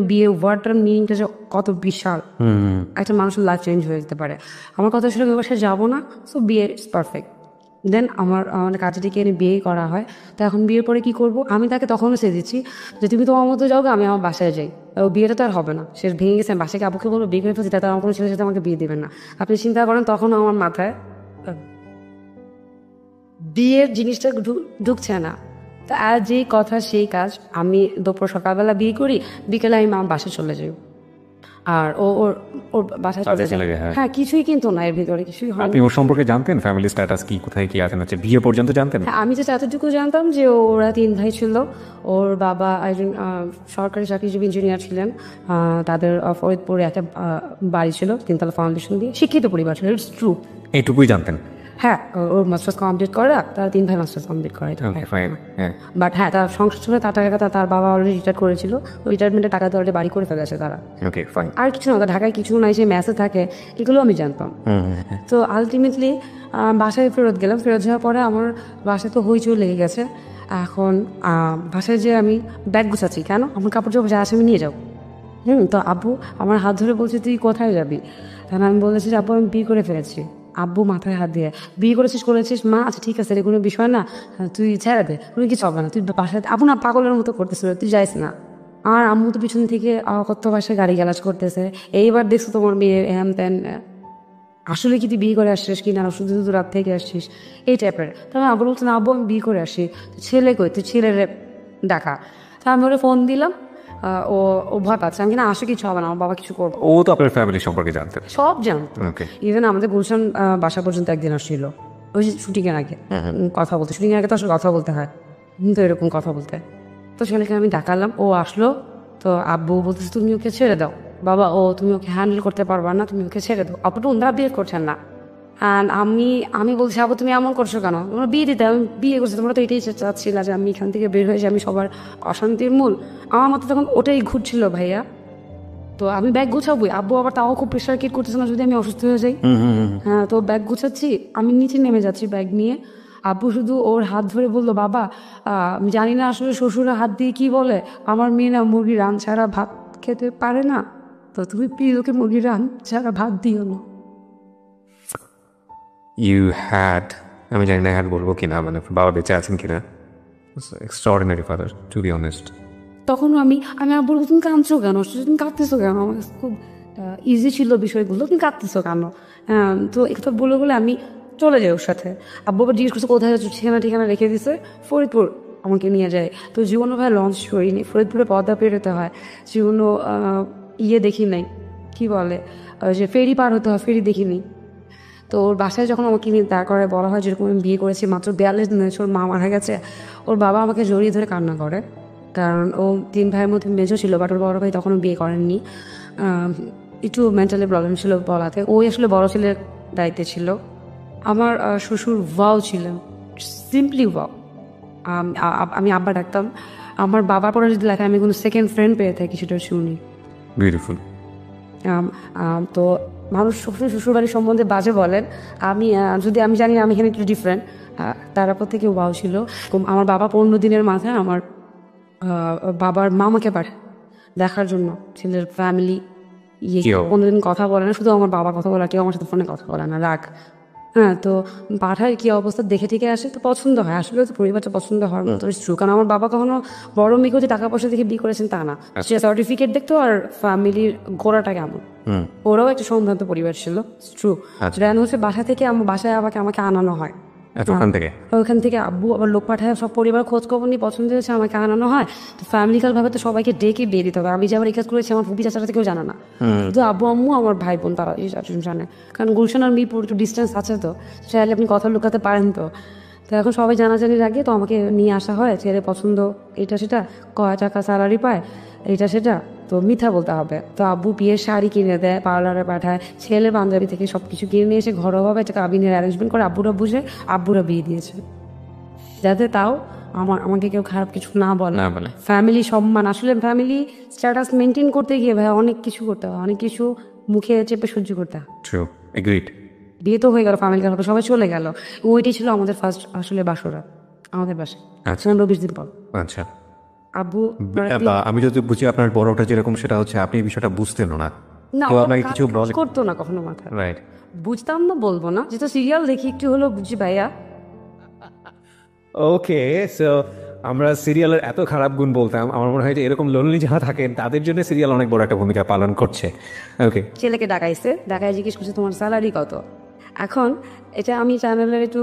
বিয়ে ওয়ার্ডটার মিনিংটা যে কত বিশাল, একটা মানুষের লাইফ চেঞ্জ হয়ে যেতে পারে। আমার কথা ছিল ওই বাসায় যাবো না, সো বিয়ে ইজ পারফেক্ট। দেন আমাদের কাছে থেকে এনে বিয়ে করা হয়। তো এখন বিয়ের পরে কি করব, আমি তাকে তখনও দিচ্ছি যে তুমি তোমার মতো যাও, আমি আমার বাসায় যাই। ও বিয়েটা তো আর হবে না, সে ভেঙে গেছে। আমি বাসাকে আবুকে বলবো বিয়ে করে ফেলছি, তাতে আমার কোনো ছেলের সাথে আমাকে বিয়ে দেবেন না। আপনি চিন্তা করেন, তখন আমার মাথায় বিয়ের জিনিসটা ঢুকছে না। তো আর যেই কথা সেই কাজ, আমি দুপুর সকালবেলা বিয়ে করি, বিকেলে আমি আমার বাসায় চলে যাই। আর ও ওর ওর বাসায় চলে যায়। হ্যাঁ, কিছুই কিন্তু না, এর ভিতরে কিছুই হয়। আপনি ওর সম্পর্কে জানতেন, ফ্যামিলি স্ট্যাটাস কি, কোথায় কি আছেন, হচ্ছে বিয়ে পর্যন্ত জানতেন? আমি যে এতটুকু জানতাম যে ওরা 3 ভাই ছিল। ওর বাবা একজন সরকারি চাকরিজীবী ইঞ্জিনিয়ার ছিলেন। তাদের ফরিদপুরে একটা বাড়ি ছিল, 3 তলা ফাউন্ডেশন দিয়ে, শিক্ষিত পরিবার ছিল, ইটস ট্রু। এইটুকুই জানতেন? হ্যাঁ, ওর মাস্টার্স কমপ্লিট করে, তারা 3 ভাই মাস্টার্স কমপ্লিট করে। বাট হ্যাঁ, তার সংসার ছিল, তার টাকা তার বাবা অলরেডি রিটায়ার করেছিল। রিটায়ারমেন্টের টাকা দিয়ে অলরেডি বাড়ি করে ফেলেছে তারা। Okay fine. আর কিছু না, ঢাকায় কিছু নাই, সে মেসে থাকে, এগুলো আমি জানতাম। তো আলটিমেটলি বাসায় ফেরত গেলাম। ফেরত যাওয়ার পরে আমার বাসায় তো হইচই লেগে গেছে। এখন বাসায় যে আমি ব্যাগ গুছাচ্ছি, কেন আমার কাপড় চোপড় যা আছে আমি নিয়ে যাও। তো আব্বু আমার হাত ধরে বলছে তুই কোথায় যাবি। তখন আমি বলেছি যে আব্বু আমি বিয়ে করে ফেলেছি। আব্বু মাথায় হাত দিয়ে, বিয়ে করেছিস মা, আচ্ছা ঠিক আছে, কোনো বিষয় না, তুই ছেড়ে দে, কোনো কিছু হবে না, তুই বাসায় আব্বু না পাগলের মতো করতেছিল, তুই যাইস না। আর আম্মু তো পিছন থেকে কত বাসায় গাড়ি গ্যালাজ করতেছে, এইবার দেখছো তোমার বিয়ে হ্যান ত্যান, আসলে কি তুই বিয়ে করে আসছিস কি না, শুধু শুধু রাত থেকে আসছিস, এই টাইপের। তবে আব্বু বলছে না আব্বু আমি বিয়ে করে আসি। ছেলে কই, তুই ছেলের ডাকা। তা আমি ওরে ফোন দিলাম। ও ভয় পাচ্ছে, আমি কিনা আসে কিছু হবে না, আমার বাবা কিছু করবো। ও তো আপনার ফ্যামিলি সম্পর্কে জানতেন? সব জানতো। ওকে। ইভেন আমাদের গুলশান বাসা পর্যন্ত একদিন আসছিল, ওই শুটিংয়ের আগে কথা বলতে। শুটিংয়ের আগে তো আসলে কথা বলতে হয়, তো এরকম কথা বলতে। তো ছেলেকে আমি ডাকালাম, ও আসলো। তো আব্বু বলতেছে তুমি ওকে ছেড়ে দাও বাবা, তুমি ওকে হ্যান্ডেল করতে পারবা না, তুমি ওকে ছেড়ে দাও। আপু তো ওনারা বিয়ে করছেন না। অ্যান্ড আমি বলছি আবু তুমি এমন করছো কেন, তোমরা বিয়ে দিতে, আমি বিয়ে করছি, তোমরা তো এটাই চাচ্ছিলা যে আমি এখান থেকে বের হয়ে যাই, আমি সবার অশান্তির মূল। আমার মতো তখন ওটাই ঘুরছিল ভাইয়া। তো আমি ব্যাগ গুছাবোই, আব্বু আবার তাও খুব প্রেশার ক্রিয়েট করতেছে না যদি আমি অসুস্থ হয়ে যাই। হ্যাঁ, তো ব্যাগ গুছাচ্ছি, আমি নিচে নেমে যাচ্ছি ব্যাগ নিয়ে। আব্বু শুধু ওর হাত ধরে বললো বাবা আমি জানি না আসলে শ্বশুরা হাত দিয়ে কি বলে, আমার মেয়ে না মুরগি রান ছাড়া ভাত খেতে পারে না, তো তুমি প্লিজ ওকে মুরগি রান ছাড়া ভাত দিও না। ইউ হ্যাড, আমি জানি না হ্যাড বলবো কিনা, মানে বাবা বেঁচে আছেন কিনা। Extraordinary father to be honest. তখন আমি আব্বু বলবো তুমি কাঁদছো কেন, তুমি কাঁদতেছো কেন, আমার খুব ইজি ছিল বিষয়গুলো, তুমি কাঁদতেছো কেন। তো একথা বলে বলে আমি চলে যাই ওর সাথে। আব্বু আবার জিজ্ঞেস করছে কোথায় যাচ্ছ, ঠিকানা রেখে দিছে, ফরিদপুর আমাকে নিয়ে যায়। তো জীবনও ভাই লঞ্চ করিনি, ফরিদপুরে পদ্মা পেরোতে হয়, জীবনও দেখি নাই, কি বলে যে ফেরি পার হতে হয়, ফেরি দেখিনি। তো ওর বাসায় যখন আমাকে নিয়ে দাঁড় করে বলা হয় যেরকম আমি বিয়ে করেছি, মাত্র 42 দিন হয়েছে ওর মা মারা গেছে, ওর বাবা আমাকে জড়িয়ে ধরে কান্না করে। কারণ ও 3 ভাইয়ের মধ্যে মেজো ছিল, বাট ওর বড় ভাই তখনও বিয়ে করেননি, একটু মেন্টালি প্রবলেম ছিল বলাতে, ওই আসলে বড় ছেলের দায়িত্বে ছিল। আমার শ্বশুর ওয়াও ছিলেন, সিম্পলি ওয়াও। আমি আব্বা ডাকতাম। আমার বাবার পরে যদি লেখা আমি কোনো সেকেন্ড ফ্রেন্ড পেয়ে থাকি সেটা শুনি। বিউটিফুল। তো মানুষ সবসময় শ্বশুরবাড়ির সম্বন্ধে বাজে বলেন, আমি আমি জানি আমি এখানে একটু ডিফারেন্ট, তার উপর থেকে ওয়াও ছিল। আমার বাবা 15 দিনের মাথায় আমার বাবার মামাকে পাঠায় দেখার জন্য ছেলের ফ্যামিলি। 15 দিন কথা বলে না, শুধু আমার বাবা কথা বলে, কেউ আমার সাথে ফোনে কথা বলে না, রাগ। হ্যাঁ, তো পাঠায় কি অবস্থা দেখে টিকে আসে, তো পছন্দ হয়, আসলে তো পরিবারটা পছন্দ হওয়ার মতো ট্রু। কারণ আমার বাবা কখনো বড় মেয়েকে যে টাকা পয়সা দেখে বিয়ে করেছেন তা না, সে সার্টিফিকেট দেখতো আর ফ্যামিলির গোড়াটা কেমন। ওরাও একটা সম্ভ্রান্ত পরিবার ছিল, ট্রু। দেন হচ্ছে বাসা থেকে বাসায় আমাকে আনানো হয়, ওখান থেকে আব্বু আবার লোক পাঠায়, সব পরিবার খোঁজ খবর নিয়ে পছন্দ হয়েছে আমাকে আনানো হয়। তো ফ্যামিলিক্যাল ভাবে তো সবাইকে ডেকে বিয়ে দিতে হবে, আমি যে আবার এই কাজ করেছি আমার ফুপি চাচারা কেউ জানে না, শুধু আব্বু আম্মু আমার ভাই বোন তারা জানে। কারণ গুলশান আর মিরপুর একটু ডিস্টেন্স আছে, তো চাইলে আপনি কথা লুকাতে পারেন। তো এখন সবাই জানাজানির আগে তো আমাকে নিয়ে আসা হয়, ছেলে পছন্দ এটা সেটা, কয় টাকা স্যালারি পায় এটা সেটা, তো মিথ্যা বলতে হবে। তো আব্বু বিয়ের শাড়ি কিনে দেয়, পার্লারে পাঠায়, ছেলে পাঞ্জাবি থেকে সব কিছু কিনে নিয়ে এসে ঘরোয়াভাবে একটা কাবিনের অ্যারেঞ্জমেন্ট করে আব্বুরা বিয়ে দিয়েছে, যাতে তাও আমাকে কেউ খারাপ কিছু না বলে। ফ্যামিলি সম্মান, আসলে ফ্যামিলি স্ট্যাটাস মেনটেন করতে গিয়ে ভাই অনেক কিছু করতে হয়, অনেক কিছু মুখে চেপে সহ্য করতে হয়। বিয়ে তো হয়ে গেল, ফ্যামিলি সবাই চলে গেল, ওইটাই ছিল আমাদের ফার্স্ট আসলে বাসরা আমাদের বাসায়, 15-20 দিন পর। আচ্ছা, আব্বু আমি যদি বুঝি আপনার বড়টা যেরকম, সেটা হচ্ছে আপনি এই বিষয়টা বুঝতেন না, না তো আপনাকে কিছু কাজ করতো না কখনো মাথায়। রাইট। বুঝতাম না বলবো না, যেহেতু সিরিয়াল দেখি একটু হলেও বুঝি ভাইয়া। ওকে, সো আমরা সিরিয়ালের এত খারাপ গুণ বলতাম, আমার মনে হয় যে এরকম লোনলি যারা থাকেন তাদের জন্য সিরিয়াল অনেক বড় একটা ভূমিকা পালন করছে। ওকে, ছেলেকে ডাকাইছে, ডাকায় জিজ্ঞেস করছে তোমার স্যালারি কত। এখন এটা আমি চ্যানেলের একটু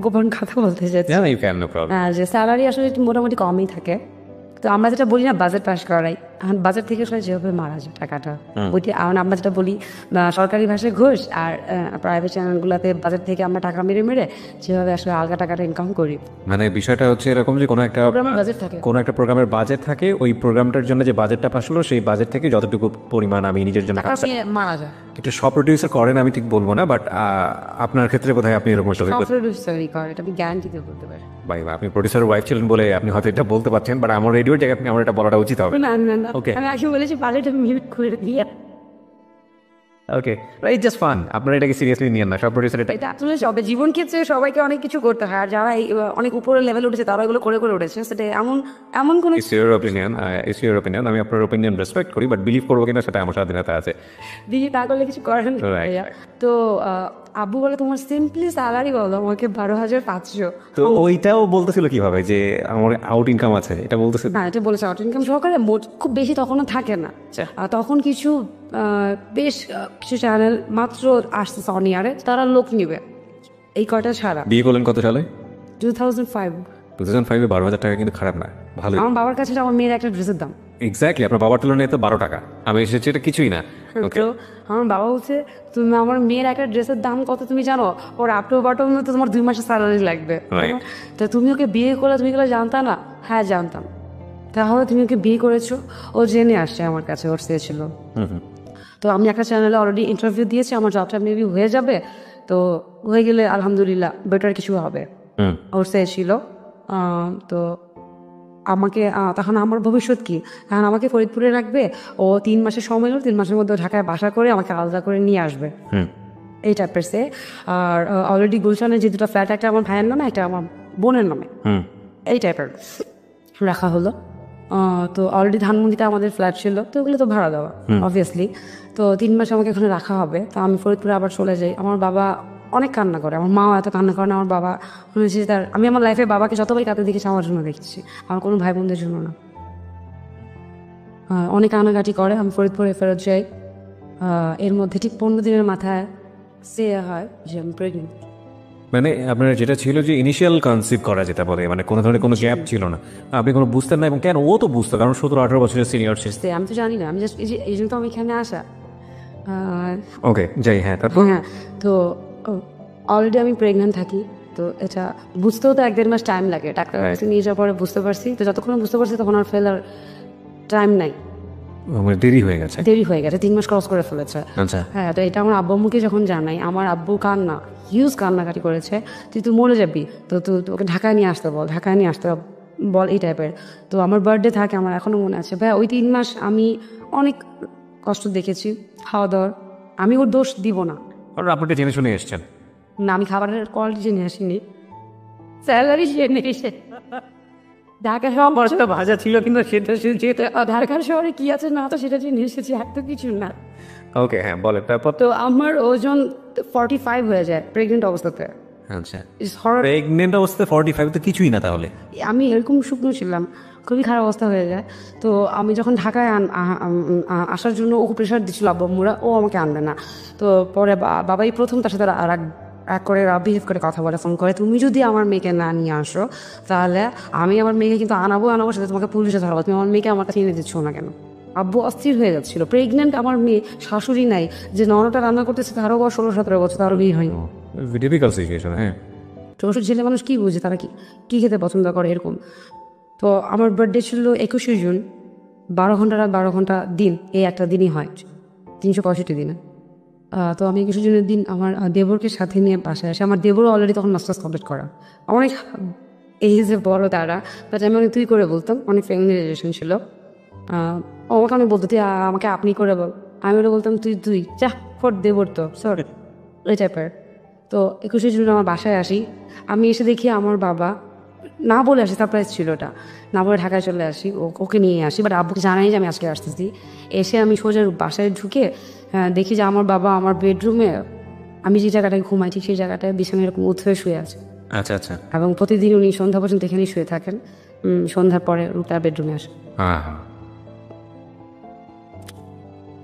গোপন কথা বলতে চাইছি, জানা ইউ ক্যান, নো প্রবলেম। যে স্যালারি আসলে একটু মোটামুটি কমই থাকে। তো আমরা যেটা বলি না বাজেট পাস করাই, এখন বাজেট থেকে আসলে যেভাবে মারা যায় টাকাটা ওইটি, আমরা যেটা বলি সরকারি ভাষায় ঘুষ, আর প্রাইভেট চ্যানেলগুলোতে বাজেট থেকে আমরা টাকা মেরে মেরে যেভাবে আসলে আলগা টাকাটা ইনকাম করি। মানে বিষয়টা হচ্ছে এরকম যে কোনো একটা প্রোগ্রামের বাজেট থাকে, কোনো একটা প্রোগ্রামের বাজেট থাকে, ওই প্রোগ্রামটার জন্য যে বাজেটটা পাস হলো সেই বাজেট থেকে যতটুকু পরিমাণ আমি নিজের জন্য টাকা নিয়ে মারা যায়। এটা সব প্রডিউসার করেন আমি ঠিক বলবো না, বাট আপনার ক্ষেত্রে বোধহয় আপনি এরকম একটা প্রডিউসারই করে, এটা আমি গ্যারান্টি দিয়ে বলতে পারি। ভাই আপনি প্রডিউসার ওয়াইফ ছিলেন বলে আপনি হয়তো এটা বলতে পারছেন, বাট আমার রেডিওর জায়গায় আপনি আমার এটা বলাটা উচিত হবে। না না না, Okay. আমি আগে বলেছি বাজেট আমি মিউট করে দিয়ে। ওকে, রাইট, জাস্ট ফান, আপনারা এটাকে সিরিয়াসলি নিয়েন না, সব প্রডিউসার এটা। এটা আসলে সবে জীবন ক্ষেত্রে সবাইকে অনেক কিছু করতে হয়, আর যারা অনেক উপরের লেভেল উঠেছে তারা এগুলো করে করে উঠেছে, সেটা এমন এমন কোনো it's your opinion, it's your opinion, আমি আপনার অপিনিয়ন রেসপেক্ট করি, বাট বিলিভ করবো কিনা সেটা আমার স্বাধীনতা আছে। দিয়ে তা করলে কিছু করেন না। Right. ভাইয়া। তো আব্বু বলে তোমার সিম্পলি স্যালারি বলো আমাকে 12,500। তো ওইটাও বলতেছিল কিভাবে যে আমার আউট ইনকাম আছে, এটা বলতেছিল? না এটা বলেছে আউট ইনকাম সহকারে, মোট খুব বেশি তখনও থাকে না। তখন কিছু বেশ কিছু চ্যানেল মাত্র আসছে অন ইয়ারে, তারা লোক নিবে এই কয়টা ছাড়া। বিয়ে করলেন কত সালে? 2005। 2005-এ 12,000 টাকা কিন্তু খারাপ না, ভালো। আমার বাবার কাছে এটা আমার মেয়ের একটা ড্রেসের দাম। এক্স্যাক্টলি, আপনার বাবার তুলনায় তো 12 টাকা, আমি এসেছি এটা কিছুই না। ওকে, তো আমার বাবা বলছে তুমি আমার মেয়ের একটা ড্রেসের দাম কত তুমি জানো? ওর আপ টু বটম তো তোমার 2 মাসের স্যালারি লাগবে। Right. তা তুমি ওকে বিয়ে করলে তুমি এগুলো জানতা না? হ্যাঁ জানতাম। তাহলে তুমি ওকে বিয়ে করেছো? ও জেনে আসছে আমার কাছে, ওর চেয়েছিল। তো আমি একটা চ্যানেলে অলরেডি ইন্টারভিউ দিয়েছি, আমার জবটা মেবি হয়ে যাবে, তো হয়ে গেলে আলহামদুলিল্লাহ বেটার কিছু হবে। ওর চেয়েছিল, তো আমাকে তখন আমার ভবিষ্যৎ কি, এখন আমাকে ফরিদপুরে রাখবে, ও 3 মাসের সময় হলো, 3 মাসের মধ্যে ঢাকায় বাসা করে আমাকে আলাদা করে নিয়ে আসবে, এই টাইপের সে। আর অলরেডি গুলশানের যে 2টা ফ্ল্যাট, একটা আমার ভাইয়ের নামে, একটা আমার বোনের নামে, এই টাইপের রাখা হলো। তো অলরেডি ধানমন্ডিতে আমাদের ফ্ল্যাট ছিল, তো ওগুলো তো ভাড়া দেওয়া অবভিয়াসলি। তো 3 মাস আমাকে এখানে রাখা হবে, তো আমি ফরিদপুরে আবার চলে যাই। আমার বাবা অনেক কান্না করে, আমার মাও এত কান্না করে না। আমার বাবা হয়েছে তার, আমি আমার লাইফে বাবাকে যতবারই কাঁদতে দেখেছি আমার জন্য দেখেছি, আমার কোনো ভাই বোনদের জন্য না। অনেক কান্নাকাটি করে। আমি ফরিদপুরে ফেরত যাই, এর মধ্যে ঠিক 15 দিনের মাথায় সে হয় যে আমি প্রেগনেন্ট। মানে আপনার যেটা ছিল যে ইনিশিয়াল কনসিভ করা যেটা বলে, মানে কোনো ধরনের কোনো গ্যাপ ছিল না, আপনি কোনো বুঝতেন না, এবং কেন ও তো বুঝতো, কারণ 17-18 বছরের সিনিয়র ছিল। আমি তো জানি না, আমি জাস্ট এই জন্য তো আমি এখানে আসা। ওকে, যাই, হ্যাঁ, তারপর? হ্যাঁ, তো অলরেডি আমি প্রেগনেন্ট থাকি, তো এটা বুঝতেও তো 1-1.5 মাস টাইম লাগে। ডাক্তার কাছে নিয়ে যাওয়ার পরে বুঝতে পারছি, তো যতক্ষণ বুঝতে পারছি তখন আর ফেলার টাইম নাই, আমার দেরি হয়ে গেছে। দেরি হয়ে গেছে, 3 মাস ক্রস করে ফেলেছে। আচ্ছা, হ্যাঁ, তো এটা আমার আব্বু আম্মুকে যখন জানাই, আমার আব্বু হিউজ কান্নাকাটি করেছে, তুই মরে যাবি, তো ওকে ঢাকায় নিয়ে আসতে বল, ঢাকায় নিয়ে আসতে বল, এই টাইপের। তো আমার বার্থডে থাকে, আমার এখনো মনে আছে ভাই, ওই 3 মাস আমি অনেক কষ্ট দেখেছি, খাওয়া দাওয়ার। আমি ওর দোষ দিব না, কারণ আপনি জেনে শুনে এসছেন। না আমি খাবারের কোয়ালিটি জেনে আসিনি, স্যালারি জেনে এসে। ঢাকা শহর বড়টা ভাজা ছিল, কিন্তু সেটা যেটা ঢাকার শহরে কি আছে না তো সেটা জেনে এসেছি, এত কিছু না। ওকে, হ্যাঁ, বলেন তারপর। তো আমার ওজন 45 হয়ে যায় প্রেগনেন্ট অবস্থাতে। আচ্ছা, It's horrible. প্রেগনেন্ট অবস্থায় 45 তো কিছুই না তাহলে। আমি এরকম শুকনো ছিলাম, খুবই খারাপ অবস্থা হয়ে যায়। তো আমি যখন ঢাকায় আসার জন্য ও প্রেশার দিচ্ছিল আব্বু আম্মুরা, ও আমাকে আনবে না। তো পরে বাবাই প্রথম তার সাথে এক করে বিহেভ করে কথা বলে, ফোন করে, তুমি যদি আমার মেয়েকে না নিয়ে আসো তাহলে আমি আমার মেয়েকে কিন্তু আনাবো সাথে তোমাকে পুলিশে ধরাবো, তুমি আমার মেয়েকে আমার কাছে এনে দিচ্ছ না কেন। আব্বু অস্থির হয়ে যাচ্ছিল, প্রেগনেন্ট আমার মেয়ে, শাশুড়ি নাই, যে ননটা রান্না করতেছে তারও বয়স 16-17 বছর, তারও বিয়ে হয়নি। ডিফিকাল্ট সিচুয়েশন, হ্যাঁ। ছোটো ছেলে মানুষ কী বুঝে, তারা কী খেতে পছন্দ করে এরকম। তো আমার বার্থডে ছিল 21শে জুন, 12 ঘন্টা রাত 12 ঘন্টা দিন, এই একটা দিনই হয় 365 দিনে। তো আমি 21শে জুনের দিন আমার দেবরকে সাথে নিয়ে বাসায় আসে। আমার দেবরও অলরেডি তখন মাস্টার্স কমপ্লিট করা, অনেক এজে বড় তারা, বাট আমি অনেক তুই করে বলতাম, অনেক ফ্যামিলি রিলেশন ছিল। আমাকে অনেক বলতো তুই আমাকে আপনি করে বল, আমি ওটা বলতাম তুই যা ফোর দেবর তো সরি, এই টাইপের। তো 21শে জুন আমার বাসায় আসি, আমি এসে দেখি আমার বাবা না বলে আসি, সারপ্রাইজ ছিল ওটা, না বলে ঢাকায় চলে আসি, ওকে নিয়ে আসি, বাট আব্বুকে জানাই যে আমি আজকে আসতেছি। এসে আমি সোজা বাসায় ঢুকে দেখি যে আমার বাবা আমার বেডরুমে, আমি যে জায়গাটায় ঘুমাই ঠিক সেই জায়গাটায় বিছানায় এরকম উঠে শুয়ে আছে। আচ্ছা আচ্ছা। এবং প্রতিদিন উনি সন্ধ্যা পর্যন্ত এখানেই শুয়ে থাকেন, সন্ধ্যার পরে তার বেডরুমে আসে। হ্যাঁ।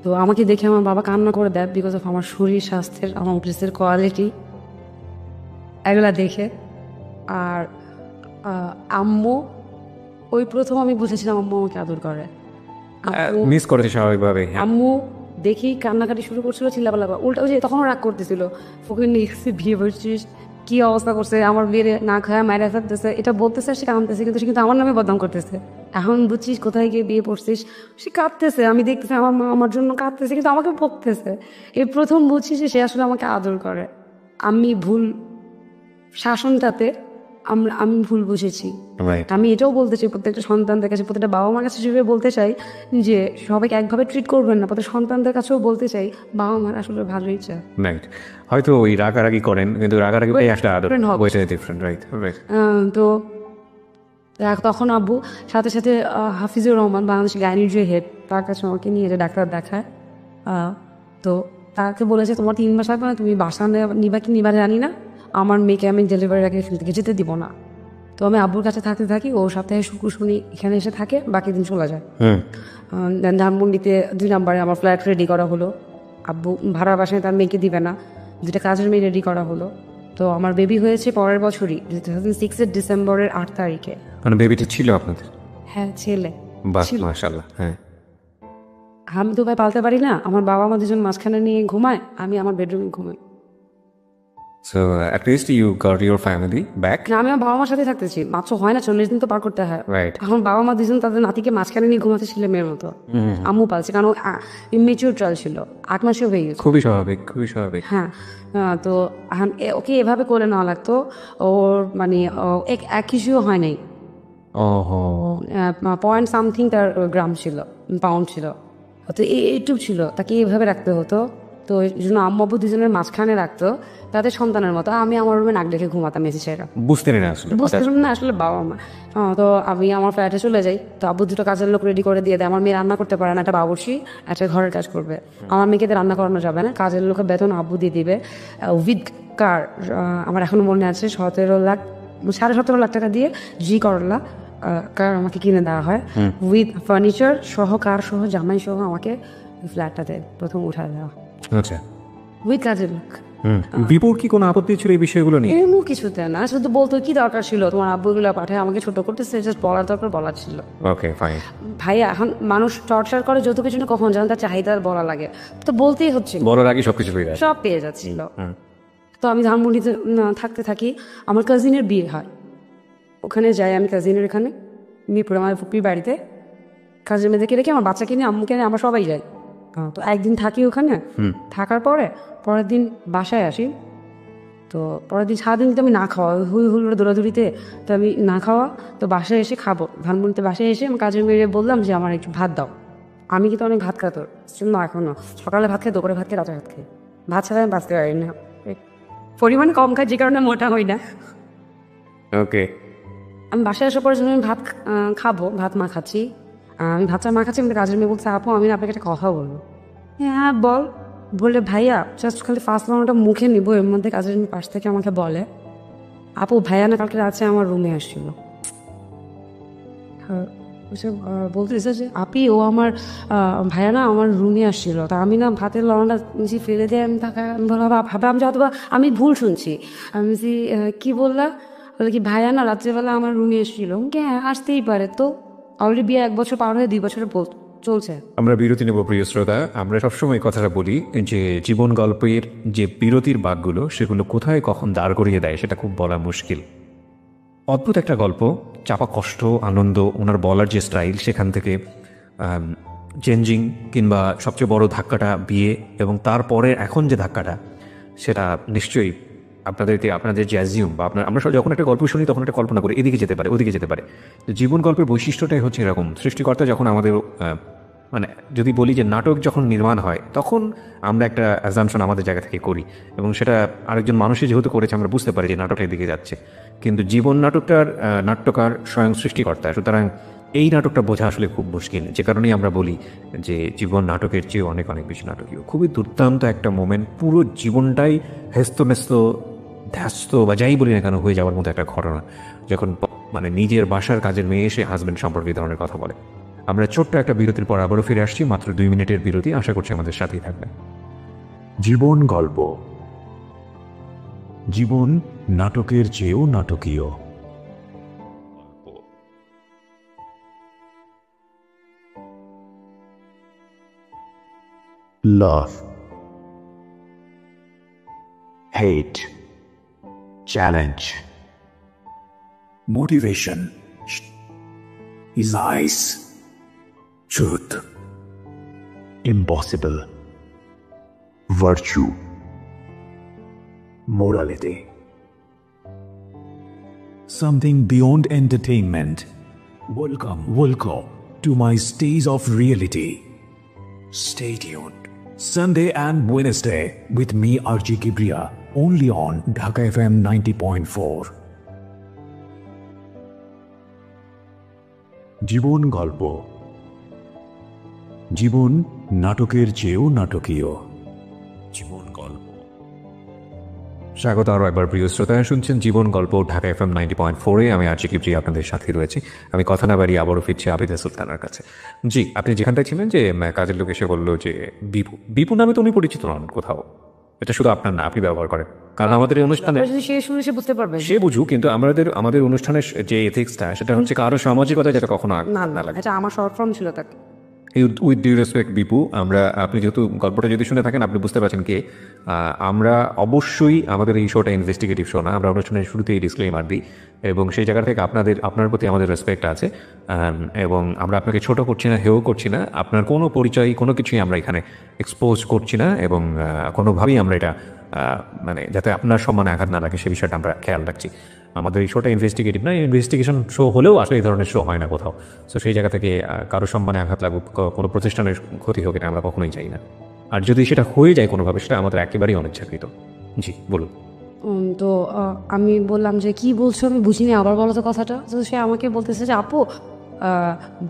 তো আমাকে দেখে আমার বাবা কান্না করে দেয়, বিকজ অফ আমার শরীর স্বাস্থ্যের, আমার ড্রেসের কোয়ালিটি এগুলা দেখে। আর আম্মু, ওই প্রথম আমি বুঝেছিলাম আম্মু আমাকে আদর করে। মিস করেছে স্বাভাবিকভাবে। আম্মু দেখি কান্নাকাটি শুরু করছিল, চিল্লাপাল্লা, উল্টা ওই যে তখনও রাগ করতেছিল, ফকির নিয়ে বিয়ে করছিস, কি অবস্থা করছে, আমার বিয়ে না খায় মায়েরা থাকতেছে, এটা বলতেছে, সে কাঁদতেছে, কিন্তু সে কিন্তু আমার নামে বদনাম করতেছে। এখন বুঝছিস কোথায় গিয়ে বিয়ে পড়ছিস, সে কাঁদতেছে, আমি দেখতেছি আমার মা আমার জন্য কাঁদতেছে, কিন্তু আমাকে বকতেছে। এই প্রথম বুঝছি যে সে আসলে আমাকে আদর করে। আমি ভুল শাসনটাতে আমি ভুল বুঝেছি। আমি এটাও বলতে চাই প্রত্যেকটা সন্তানদের কাছে, প্রত্যেকটা বাবা মার কাছে যেভাবে বলতে চাই যে সবাইকে একভাবে ট্রিট করবেন না, প্রত্যেক সন্তানদের কাছেও বলতে চাই বাবা মার আসলে ভালোই চায়। রাইট, হয়তো ওই রাগারাগি করেন, কিন্তু রাগারাগি একটা আদর, ওইটাই ডিফারেন্ট। Right right. তো তখন আব্বু সাথে সাথে হাফিজুর রহমান, বাংলাদেশ গাইনির যে হেড, তার কাছে আমাকে নিয়ে যে ডাক্তার দেখায়। তো তাকে বলেছে তোমার 3 মাস লাগবে না, তুমি বাসা নিবা কি নিবা জানি না, আমার মেয়েকে আমি ডেলিভারির আগে এখান থেকে যেতে দিব না। তো আমি আব্বুর কাছে থাকতে থাকি, ও সপ্তাহে শুক্র শনি এখানে এসে থাকে, বাকি দিন চলে যায়। ধানমন্ডিতে 2 নম্বরে আমার ফ্ল্যাট রেডি করা হলো, আব্বু ভাড়া বাসায় তার মেয়েকে দিবে না, 2টা কাজের মেয়ে রেডি করা হলো। তো আমার বেবি হয়েছে পরের বছরই 2006 ডিসেম্বরের 8 তারিখে। মানে বেবিটা ছিল আপনাদের? হ্যাঁ, ছেলে। বাহ, মাশাআল্লাহ। হ্যাঁ, আমি তো ভাই পালতে পারি না, আমার বাবা মা দুজন মাঝখানে নিয়ে ঘুমায়, আমি আমার বেডরুমে ঘুমাই। So at least you got your family back. না, আমি আমার বাবা মার সাথে থাকতেছি, মাত্র হয় না 40 দিন তো পার করতে হয়। রাইট। এখন বাবা মা দুজন তাদের নাতিকে মাঝখানে নিয়ে ঘুমাতে ছিল মেয়ের মতো। আম্মু পালছে, কারণ ইমেচিউর চাল ছিল, 8 মাসে হয়ে গেছে। খুবই স্বাভাবিক, খুবই স্বাভাবিক। হ্যাঁ। তো ওকে এভাবে করে নেওয়া লাগতো, ওর মানে এক কিছুও হয় নাই। ওহো। পয়েন্ট সামথিং তার গ্রাম ছিল, পাউন্ড ছিল, তো এইটুক ছিল, তাকে এইভাবে রাখতে হতো। তো এই জন্য আম্মু আব্বু দুজনের মাঝখানে রাখতো, তাদের সন্তানের মতো। আমি আমার রুমে নাক ডেকে ঘুমাতাম মেসিসেরা, বুঝতেন না আসলে, বুঝতেন না আসলে বাবা মা। তো আমি আমার ফ্ল্যাটে চলে যাই, তো আব্বু 2টো কাজের লোক রেডি করে দিয়ে দেয়। আমার মেয়ে রান্না করতে পারে না, একটা বাবুর্চি একটা ঘরের কাজ করবে, আমার মেয়েকে রান্না করানো যাবে না, কাজের লোকের বেতন আব্বু দিয়ে দিবে উইথ কার। আমার এখনো মনে আছে 17.5 লাখ টাকা দিয়ে জি করলা কার আমাকে কিনে দেওয়া হয়, উইথ ফার্নিচার সহ, কার সহ, জামাই সহ আমাকে ফ্ল্যাটটাতে প্রথম উঠা দেওয়া, আচ্ছা, উইথ কাজের লোক। বিপুর কি কোনো আপত্তি ছিল এই বিষয়গুলো নিয়ে? এমন কিছুতে না, শুধু বলতো কি দরকার ছিল তোমার আব্বুগুলো পাঠায় আমাকে ছোট করতেছে, জাস্ট বলার দরকার বলা ছিল। Okay fine. ভাইয়া, এখন মানুষ টর্চার করে যত কিছু না, কখন যেন তার চাহিদা বলা লাগে, তো বলতেই হচ্ছিল, বলার আগে সবকিছু পেয়ে যায়, সব পেয়ে যাচ্ছিল। তো আমি ধানমন্ডিতে থাকতে থাকি, আমার কাজিনের বিয়ে হয়, ওখানে যাই আমি কাজিনের এখানে মিরপুরে আমার ফুপির বাড়িতে, কাজিন মেয়েদেরকে রেখে আমার বাচ্চাকে নিয়ে আম্মুকে নিয়ে আমরা সবাই যাই। তো একদিন থাকি ওখানে, থাকার পরে পরের দিন বাসায় আসি। তো পরের দিন সারাদিন কিন্তু আমি না খাওয়া, হুড়ে দৌড়াদৌড়িতে, তো আমি না খাওয়া, তো বাসায় এসে খাবো। ধানমন্ডিতে বাসায় এসে আমি কাজের মেয়ে বললাম যে আমার একটু ভাত দাও। আমি কিন্তু অনেক ভাত খাতো, না এখনো, সকালে ভাত খাই, দুপুরে ভাত খাই, রাতে ভাত খাই, ভাত ছাড়া আমি বাঁচতে পারি না, পরিমাণ কম খাই যে কারণে মোটা হই না। ওকে। আমি বাসায় আসার পরে যখন আমি ভাত খাবো, ভাত মা খাচ্ছি, আমি ভাতটা মা খাচ্ছি, আমি কাজের মেয়ে বলছে আপু আমি আপনাকে একটা কথা বলবো। হ্যাঁ বল। বলে ভাইয়া জাস্ট খালি ফার্স্ট রাউন্ডটা মুখে নিবো, এর মধ্যে কাজের মেয়ে পাশ থেকে আমাকে বলে আপু ভাইয়া না কালকে রাতে আমার রুমে আসছিল। বলতেছে যে আপি ও আমার ভাইয়া না আমার রুমে আসছিল, তা আমি না ভাতের লড়াটা নিচে ফেলে দিয়ে আমি তাকে ভাবে আমি হয়তো আমি ভুল শুনছি। আমি কি বললা? বলে কি ভাইয়া না রাত্রেবেলা আমার রুমে এসেছিল। হ্যাঁ আসতেই পারে, তো অলরেডি বিয়ে 1 বছর পার হয়ে 2 বছরে চলছে। আমরা বিরতি নেব প্রিয় শ্রোতা। আমরা সবসময় কথাটা বলি যে জীবন গল্পের যে বিরতির বাঁকগুলো সেগুলো কোথায় কখন দাঁড় করিয়ে দেয় সেটা খুব বলা মুশকিল। অদ্ভুত একটা গল্প, চাপা কষ্ট, আনন্দ, ওনার বলার যে স্টাইল, সেখান থেকে চেঞ্জিং কিংবা সবচেয়ে বড় ধাক্কাটা বিয়ে, এবং তারপরে এখন যে ধাক্কাটা, সেটা নিশ্চয়ই আপনাদের যে অ্যাজিউম বা আমরা যখন একটা গল্প শুনি তখন একটা কল্পনা করি এদিকে যেতে পারে ওদিকে যেতে পারে। জীবন গল্পের বৈশিষ্ট্যটাই হচ্ছে এরকম, সৃষ্টিকর্তা যখন আমাদের মানে যদি বলি যে নাটক যখন নির্মাণ হয় তখন আমরা একটা অ্যাজাম্পশন আমাদের জায়গা থেকে করি, এবং সেটা আরেকজন মানুষই যেহেতু করেছে আমরা বুঝতে পারি যে নাটকের দিকে যাচ্ছে। কিন্তু জীবন নাটকটার নাট্যকার স্বয়ং সৃষ্টিকর্তা, সুতরাং এই নাটকটা বোঝা আসলে খুব মুশকিল। যে কারণেই আমরা বলি যে জীবন নাটকের চেয়ে অনেক অনেক বেশি নাটকীয়। খুবই দুর্দান্ত একটা মোমেন্ট, পুরো জীবনটাই হেস্তমেস্ত ধ্যাস্ত বা যাই বলি না কেন হয়ে যাওয়ার মতো একটা ঘটনা, যখন মানে নিজের বাসার কাজের মেয়ে এসে হাজব্যান্ড সম্পর্কে এই ধরনের কথা বলে। আমরা ছোট্ট একটা বিরতির পর আবারও ফিরে আসছি, মাত্র 2 মিনিটের বিরতি, আশা করছি আমাদের সাথেই থাকবে। জীবন গল্প, জীবন নাটকের চেয়েও নাটকীয়। Love, hate, challenge, motivation is ice, truth, impossible, virtue, morality, something beyond entertainment. Welcome to my stage of reality. Stay tuned. Sunday and Wednesday with me RJ Kibriya, only on Dhaka FM 90.4. জীবন গল্প, জীবন নাটকের চেয়েও নাটকীয়। জীবন গল্প। স্বাগত আরও একবার প্রিয় শ্রোতা, শুনছেন জীবন গল্প ঢাকা FM 90.4-এ। আমি আরজি কিপ্রি আপনাদের সাথে রয়েছি। আমি কথা না বাড়িয়ে আবারও ফিরছি আবিদা সুলতানার কাছে। জি, আপনি যেখানটায় ছিলেন যে কাজের লোক এসে বললো যে বিপু নামে তো উনি পরিচিত নন কোথাও, এটা শুধু আপনার না, আপনি ব্যবহার করেন। কারণ আমাদের এই অনুষ্ঠানে সে শুনে সে বুঝতে পারবে, সে বুঝুক, কিন্তু আমাদের অনুষ্ঠানের যে এথিক্সটা সেটা হচ্ছে কারো সামাজিকতা যেটা কখনো না লাগে। এটা আমার শর্ট ফর্ম ছিল তাকে। উইথ ডিউ রেসপেক্ট বিপু, আপনি যেহেতু গল্পটা যদি শুনে থাকেন আপনি বুঝতে পারছেন কে। আমরা অবশ্যই আমাদের এই শোটা ইনভেস্টিগেটিভ শো না, আমরা অনুষ্ঠানের শুরুতেই ডিসক্লেইমার দিই, এবং সেই জায়গা থেকে আপনার প্রতি আমাদের রেসপেক্ট আছে, এবং আমরা আপনাকে ছোট করছি না, হেও করছি না, আপনার কোনো পরিচয় কোনো কিছুই আমরা এখানে এক্সপোজ করছি না, এবং কোনোভাবেই আমরা এটা মানে যাতে আপনার সম্মানে আঘাত না লাগে সে বিষয়টা আমরা খেয়াল রাখছি। আমাদের এই শোটা ইনভেস্টিগেটিভ না, ইনভেস্টিগেশন শো হলেও আসলে এই ধরনের শো হয় না কোথাও। সো সেই জায়গা থেকে কারো সম্মানে আঘাত লাগুক, কোনো প্রতিষ্ঠানের ক্ষতি হোক, এটা আমরা কখনোই চাই না। আর যদি সেটা হয়ে যায় কোনোভাবে, সেটা আমাদের একেবারেই অনিচ্ছাকৃত। জি বলুন। তো আমি বললাম যে কি বলছো আমি বুঝিনি, আবার বলো তো কথাটা। তো সে আমাকে বলতেছে যে আপু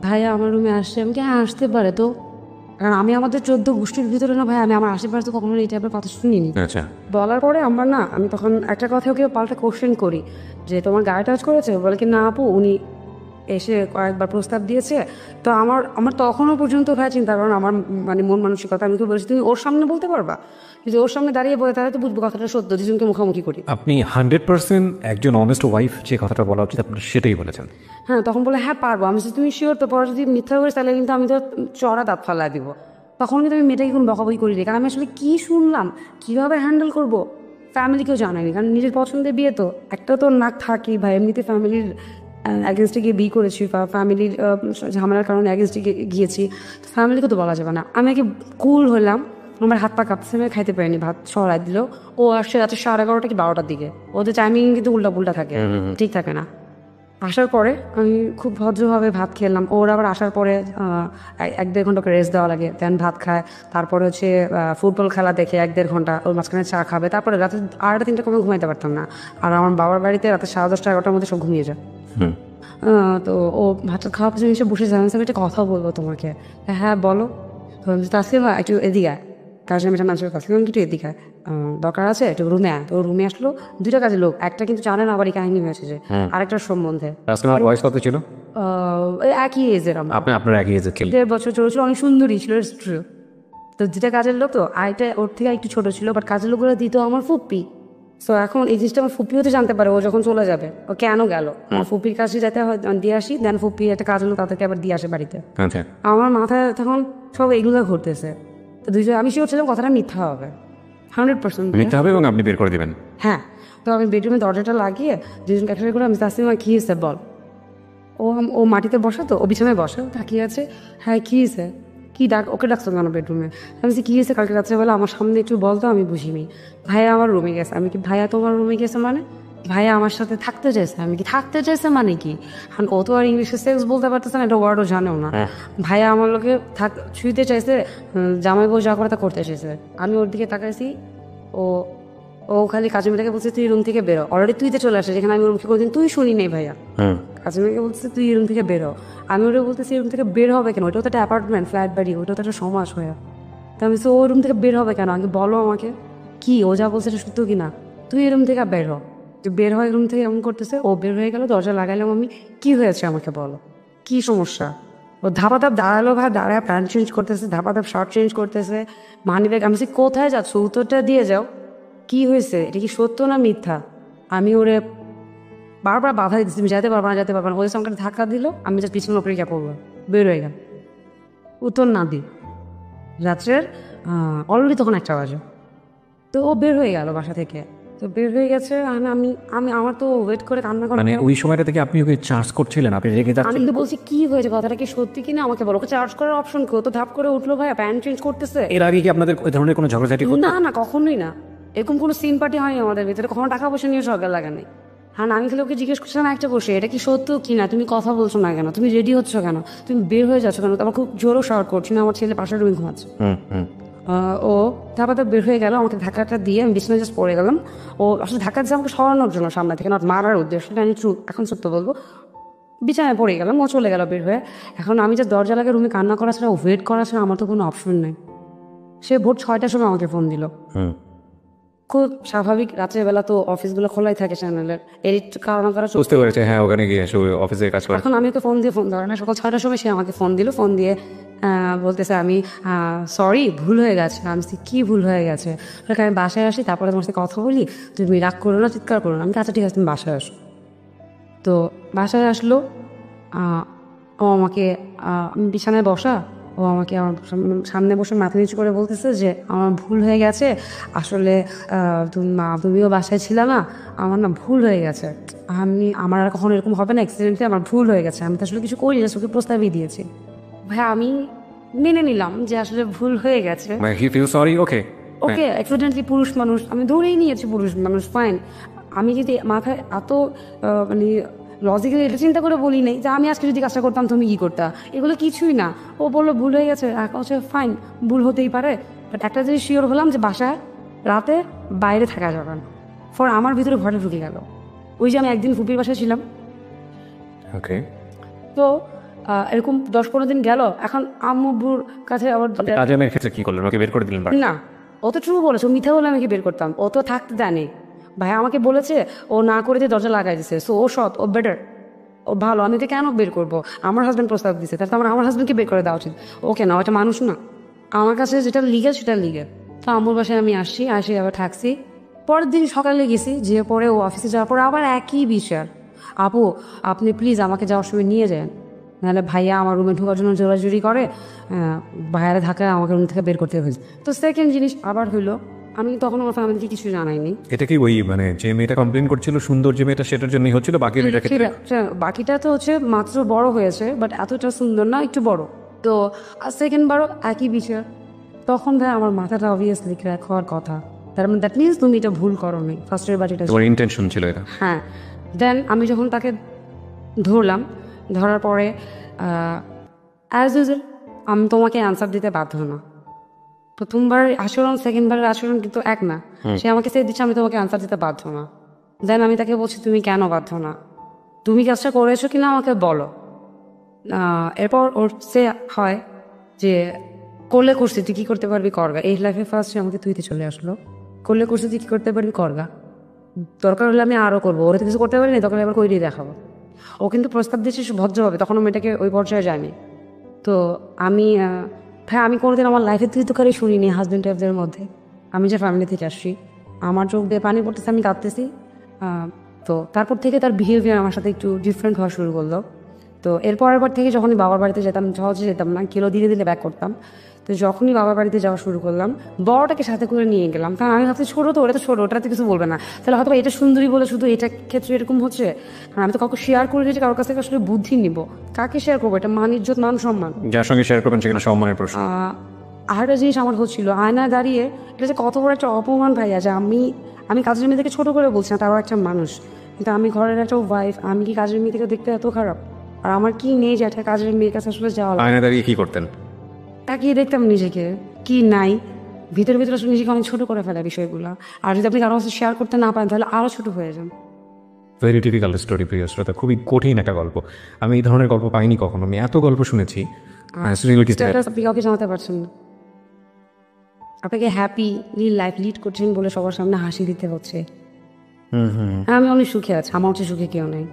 ভাইয়া আমার রুমে আসছে। আমি কি হ্যাঁ আসতে পারে তো, কারণ আমি আমাদের 14 গোষ্ঠীর ভিতরে না ভাই, আমি আমার আশেপাশে তো কখনো এই টাইপের কথা শুনিনি। আচ্ছা, বলার পরে আমি তখন একটা কথা ওকে পাল্টা কোশ্চেন করি যে তোমার গায়ে টাচ করেছে? বলে কি না আপু, উনি এসে কয়েকবার প্রস্তাব দিয়েছে। তো আমার তখনও পর্যন্ত ভাই চিন্তা, কারণ আমার মানে মন মানসিকতা, আমি তো বলেছি তুমি ওর সামনে বলতে পারবা, যদি ওর সামনে দাঁড়িয়ে বলে তাহলে তো বুঝবো কথাটা সত্য, দুজনকে মুখোমুখি করি। আপনি 100% একজন অনেস্ট ওয়াইফ যে কথাটা বলা উচিত আপনার সেটাই বলেছেন। হ্যাঁ, তখন বলে হ্যাঁ পারবো। আমি তুমি শিওর তো? পরে যদি মিথ্যা করিস তাহলে কিন্তু আমি তো চড়া দাঁত ফালাই দিব। তখন কিন্তু আমি মেয়েটাকে কোনো বকাবকি করি নি, কারণ আমি আসলে কী শুনলাম, কীভাবে হ্যান্ডেল করবো ফ্যামিলিকেও জানাইনি, কারণ নিজের পছন্দের বিয়ে তো একটা তো নাক থাকি ভাই। এমনিতে ফ্যামিলির অ্যাগেনস্টে গিয়ে বিয়ে করেছি বা ফ্যামিলির ঝামেলার কারণে অ্যাগেনস্টে গিয়েছি, ফা্যামিলিকে তো বলা যাবে না। আমি আগে কুল হলাম, আমার হাত পা কাঁপছে, আমি খাইতে পারিনি, ভাত সরাই দিল। ও আসছে রাতে 11:30 কি 12টার দিকে, ওদের টাইমিং কিন্তু উল্টা থাকে, ঠিক থাকে না। আসার পরে আমি খুব ভদ্রভাবে ভাত খেলাম। ওর আবার আসার পরে 1-1.5 ঘন্টা রেস্ট দেওয়া লাগে, দেন ভাত খায়। তারপরে হচ্ছে ফুটবল খেলা দেখে 1-1.5 ঘন্টা, ওর মাঝখানে চা খাবে। তারপরে রাতে 2:30-3টা কোনো ঘুমাইতে পারতাম না। আর আমার বাবার বাড়িতে রাতে 10:30-11টার মধ্যে সব ঘুমিয়ে যায়। তো ও ভাতটা খাওয়া পেছনে এসে বসে যাবে, আমি একটা কথা বলবো তোমাকে। হ্যাঁ বলো। তো তাসলিমা একটু এদিকে আয়, কার সাথে মেয়েটা মানুষের কাছে একটু এদিকে আয়, দরকার আছে একটু রুমে আয়। তো রুমে আসলো, 2টা কাজের লোক, একটা কিন্তু জানে না আবার এই কাহিনী হয়েছে যে আরেকটার সম্বন্ধে। বয়স কত ছিল? একই এজের, আপনার একই এজের ছিল। 1.5 বছর ছোট ছিল, অনেক সুন্দরী ছিল। তো 2টা কাজের লোক, তো আরেকটা ওর থেকে একটু ছোট ছিল, বাট কাজের লোকগুলো দিত আমার ফুপ্পি। তো এখন এই জিনিসটা আমার ফুপ্পিও তো জানতে পারে ও যখন চলে যাবে ও কেন গেল। আমার ফুপ্পির কাছে যাতে দিয়ে আসি, দেন ফুপ্পি একটা কাজের লোক তাদেরকে আবার দিয়ে আসে বাড়িতে। আমার মাথায় তখন সব এগুলো ঘুরতেছে। তো আমি শিওর ছিলাম কথাটা মিথ্যা হবে, 100% মিথ্যা হবে, এবং আপনি বের করে দেবেন। হ্যাঁ। তো আমি বেডরুমে দরজাটা লাগিয়ে দুজন ক্যাটারি করে আমি তাসলিমা কী হয়েছে বল। ও মাটিতে বসা, তো ও বিছানায় বসা তাকিয়ে আছে। হ্যাঁ কী হয়েছে, কী ওকে ডাকছো কেন বেডরুমে? আমি বলছি কী হয়েছে, কালকে রাত্রে বলে আমার সামনে একটু বলতো, আমি বুঝিনি। ভাইয়া আমার রুমে গেছে। আমি কি ভাইয়া তোমার রুমে গেছে মানে? ভাইয়া আমার সাথে থাকতে চাইছে। আমি কি থাকতে চাইছে মানে কি? কারণ ও তো আর ইংলিশে সেক্স বলতে পারতেছে না, এটা ওয়ার্ডও জানেও না। ভাইয়া আমার লোকে ছুঁইতে চাইছে, জামাই বউ যা করে তা করতে চাইছে। আমি ওর দিকে তাকাইছি, ও ও খালি কাজমিটাকে বলছে তুই রুম থেকে বেরো। অলরেডি তুইতে চলে আসে, যেখানে আমি রুমকে কোনোদিন তুই শুনি নেই ভাইয়া। কাজমিকে বলছে তুই রুম থেকে বেরো। আমি ওটা বলতেছি রুম থেকে বের হবে কেন? ওটাও তো একটা অ্যাপার্টমেন্ট, ফ্ল্যাট বাড়ি, ওটাও তো একটা সমাজ ভাইয়া। তা আমি ও রুম থেকে বের হবে কেন? আগে বলো আমাকে, কি ও যা বলছে এটা সত্য কিনা? তুই এই রুম থেকে বের হ। বের হয় রুম থেকে এমন করতেছে, ও বের হয়ে গেল, দরজা লাগাইলাম আমি। কি হয়েছে আমাকে বলো, কি সমস্যা? ও ধাপাধাপ দাঁড়ালো ভাই, দাঁড়ায় প্যান্ট চেঞ্জ করতেছে, ধাপাধাপ শার্ট চেঞ্জ করতেছে, মানি ব্যাগ। আমি কোথায় যাচ্ছ? উত্তরটা দিয়ে যাও। কি হয়েছে? এটা কি সত্য না মিথ্যা? আমি ওরে বারবার বাধা দিচ্ছি, তুমি যেতে পারবো না, যেতে পারবো না। ওই সঙ্গে ধাক্কা দিল, আমি যা পিছনে ওপরে গিয়ে পড়বো, বের হয়ে গেল। উত্তর না দিই রাত্রের অলরেডি তখন 1টা বাজে। তো ও বের হয়ে গেল বাসা থেকে। তো বের হয়ে গেছে, আমি আমি আমার তো ওয়েট করে কান্না করে। মানে ওই সময়টা থেকে আপনি ওকে চার্জ করছিলেন, আপনি রেগে আমি যাচ্ছেন? কিন্তু বলছি কি হয়েছে, কথাটা কি সত্যি কিনা আমাকে বলো। ওকে চার্জ করার অপশন কেউ তো ধাপ করে উঠলো ভাইয়া, প্যান্ট চেঞ্জ করতেছে। এর আগে কি আপনাদের ওই ধরনের কোনো ঝগড়াঝাটি হতো? না না, কখনোই না। এরকম কোনো সিন পার্টি হয়নি আমাদের ভিতরে, কখনো টাকা পয়সা নিয়ে ঝগড়া লাগা নেই। হ্যাঁ, আমি খালি ওকে জিজ্ঞেস করছিলাম একটা বসে, এটা কি সত্য কিনা, তুমি কথা বলছো না কেন, তুমি রেডি হচ্ছ কেন, তুমি বের হয়ে যাচ্ছ কেন? আমার খুব জোরও শার্ট করছি না, আমার ছেলে পাশের রুমে ঘুমাচ্ছে। ও তারপর তো বের হয়ে গেল, আমাকে ধাক্কাটা দিয়ে আমি বিছানায় জাস্ট পড়ে গেলাম। ও আসলে ধাক্কা দিচ্ছে আমাকে সরানোর জন্য সামনে থেকে, নট মারার উদ্দেশ্যটা। আমি এখন সত্য বলবো, বিছানায় পড়ে গেলাম, ও চলে গেল বের হয়ে। এখন আমি যে দরজা লাগে রুমে কান্না করা ছাড়া, ওয়েট করা ছাড়া আমার তো কোনো অপশন নেই। সে ভোর 6টার সময় আমাকে ফোন দিল। খুব স্বাভাবিক, রাত্রের বেলা তো অফিসগুলো খোলাই থাকে চ্যানেলের, এডিট কারণ করা। বুঝতে পেরেছে, হ্যাঁ, ওখানে গিয়ে অফিসের কাজ করে। এখন আমি ওকে ফোন দিয়ে, ফোন ধরে না, সকাল 6টার সময় সে আমাকে ফোন দিল। ফোন দিয়ে বলতেছে আমি সরি, ভুল হয়ে গেছে। আমি কি ভুল হয়ে গেছে? আমি বাসায় আসি, তারপরে তোমার সাথে কথা বলি, তুমি রাগ করো না, চিৎকার করো না। আমি আচ্ছা ঠিক আছে, তুমি বাসায় আসো। তো বাসায় আসলো, ও আমাকে বিছানায় বসা, ও আমাকে আমার সামনে বসে মাথা নিচু করে বলতেছে যে আমার ভুল হয়ে গেছে, আসলে তুমিও বাসায় ছিল না, আমার না ভুল হয়ে গেছে, আমার আর কখনো এরকম হবে না, অ্যাক্সিডেন্টে আমার ভুল হয়ে গেছে, আমি তো আসলে কিছু করি না, ওকে প্রস্তাবই দিয়েছি। ভাই আমি মেনে নিলাম যে আসলে ভুল হয়ে গেছে। ওকে, অ্যাক্সিডেন্টলি পুরুষ মানুষ, আমি ধরেই নিয়েছি পুরুষ মানুষ, ফাইন। আমি যদি মাথায় এত মানে লজিক্যালি এটা চিন্তা করে বলি নাই যে আমি আজকে যদি কাজটা করতাম তুমি কি করতা, এগুলো কিছুই না। ও বললো ভুল হয়ে গেছে, ফাইন, ভুল হতেই পারে, বাট একটা জিনিস শিওর হলাম যে বাসায় রাতে বাইরে থাকা যাবে না। আমার ভিতরে ঘরে ঢুকে গেল। ওই যে আমি একদিন ফুপির বাসায় ছিলাম, তো এরকম 10-15 দিন গেল। এখন আম্মুর কাছে আবার ক্ষেত্রে কি করলেন? ওকে বের করে দিলেন? না, ও তো ট্রু বলেছে, ও মিথ্যা বলে আমাকে বের করতাম। ও তো থাকতে দেয়নি ভাই, আমাকে বলেছে ও না করে দিয়ে দরজা লাগাই দিছে, সো ও সৎ, ও বেটার, ও ভালো। আমি তো কেন বের করবো? আমার হাজব্যান্ড প্রস্তাব দিছে, তাহলে আমার হাজব্যান্ডকে বের করে দেওয়া উচিত। ওকে না, ওটা মানুষ না। আমার কাছে যেটা লিগেল সেটা লিগেল। তো আম্মুর বাসায় আমি আসি আবার থাকছি। পরের দিন সকালে গেছি, যে পরে ও অফিসে যাওয়ার পরে আবার একই বিষয়, আপু আপনি প্লিজ আমাকে যাওয়ার সময় নিয়ে যান, নাহলে ভাইয়া আমার রুমে ঢোকার জন্য জোরাজুরি করে, ভাইয়ারে ধাক্কায় আমাকে রুম থেকে বের করতে হয়েছে। তো সেকেন্ড জিনিস আবার হইলো, আমি তখন আমার ফ্যামিলিকে কিছু জানাইনি। এটা কি ওই মানে যে মেয়েটা কমপ্লেন করছিল, সুন্দর যে মেয়েটা, সেটার জন্যই হচ্ছিল? বাকিটা তো হচ্ছে মাত্র বড় হয়েছে, বাট এতটা সুন্দর না, একটু বড়। তো সেকেন্ড বারও একই বিষয়। তখন ভাই আমার মাথাটা অবভিয়াসলি ক্র্যাক হওয়ার কথা, তার মানে দ্যাট মিনস তুমি এটা ভুল করো নি, ফার্স্টের বাড়িটা তোমার ইন্টেনশন ছিল এটা। হ্যাঁ। দেন আমি যখন তাকে ধরলাম, ধরার পরে অ্যাজ ইউজুয়াল আমি তোমাকে অ্যান্সার দিতে বাধ্য না। প্রথমবার আচরণ, সেকেন্ডবারের আচরণ কিন্তু এক না। সে আমাকে সে দিচ্ছে, আমি তোমাকে অ্যান্সার দিতে বাধ্য না। দেন আমি তাকে বলছি তুমি কেন বাধ্য না, তুমি কাজটা করেছো কিনা আমাকে বলো। এরপর ওর সে হয় যে করলে করছি, তুই কী করতে পারবি করগা। এই লাইফে ফার্স্ট সে আমাকে তুইতে চলে আসলো, করলে করছি তুই কী করতে পারবি করগা, দরকার হলে আমি আরও করবো, ওরা তো কিছু করতে পারি না, তখন এবার কইরেই দেখাবো। ও কিন্তু প্রস্তাব দিচ্ছে ভদ্রভাবে, তখন মেয়েটাকে ওই পর্যায়ে যায়নি। তো আমি ভাই আমি কোনোদিন আমার লাইফের তুই তো কারই শুনিনি হাজব্যান্ড ওয়াইফদের মধ্যে। আমি যে ফ্যামিলি থেকে আসছি, আমার চোখ দিয়ে পানি পড়তেছে, আমি কাঁদতেছি। তো তারপর থেকে তার বিহেভিয়ার আমার সাথে একটু ডিফারেন্ট হওয়া শুরু করলো। তো এরপরের পর থেকে যখনই বাবার বাড়িতে যেতাম, সহজে যেতাম না, কিলো ধীরে ধীরে ব্যাক করতাম। তো যখনই বাবার বাড়িতে যাওয়া শুরু করলাম, বড়টাকে সাথে করে নিয়ে গেলাম, কারণ আমি ভাবছি ছোটো তো, ওটা তো ছোটো, ওটাতে কিছু বলবে না, তাহলে হয়তো এটা সুন্দরী বলে শুধু এটা ক্ষেত্রে এরকম হচ্ছে। কারণ আমি তো কাউকে শেয়ার করে দিয়েছি, কারোর কাছ থেকে আসলে বুদ্ধি নিব, কাকে শেয়ার করবো? এটা মান ইজ্জত, মান সম্মান, যার সঙ্গে শেয়ার করবেন সেখানে সম্মানের প্রশ্ন। আরেকটা জিনিস আমার হচ্ছিল, আয়নায় দাঁড়িয়ে, এটা যে কত বড় একটা অপমান ভাইয়া, যে আমি কাজের মেয়ে থেকে ছোট করে বলছি না, তারও একটা মানুষ, কিন্তু আমি ঘরের একটা ওয়াইফ, আমি কি কাজের মেয়ে থেকে দেখতে এত খারাপ? আর আমার কি নেই যে একটা কাজের মেয়ের কাছে আসলে যাওয়া আয়না দাঁড়িয়ে কি করতেন? তাকিয়ে দেখতাম নিজেকে, কি নাই ভিতরে ভিতরে আসলে নিজেকে অনেক ছোট করে ফেলা বিষয়গুলো। আর যদি আপনি কারো কাছে শেয়ার করতে না পারেন তাহলে আরও ছোট হয়ে যান। ভেরি টিপিক্যাল স্টোরি, প্রিয় শ্রোতা, খুবই কঠিন একটা গল্প। আমি এই ধরনের গল্প পাইনি কখনো, আমি এত গল্প শুনেছি। স্ট্যাটাস আপনি কাউকে জানাতে পারছেন না, আপনাকে হ্যাপিলি লাইফ লিড করছেন বলে সবার সামনে হাসি দিতে হচ্ছে। আমি অনেক সুখে আছি, আমার হচ্ছে সুখে কেউ নেই,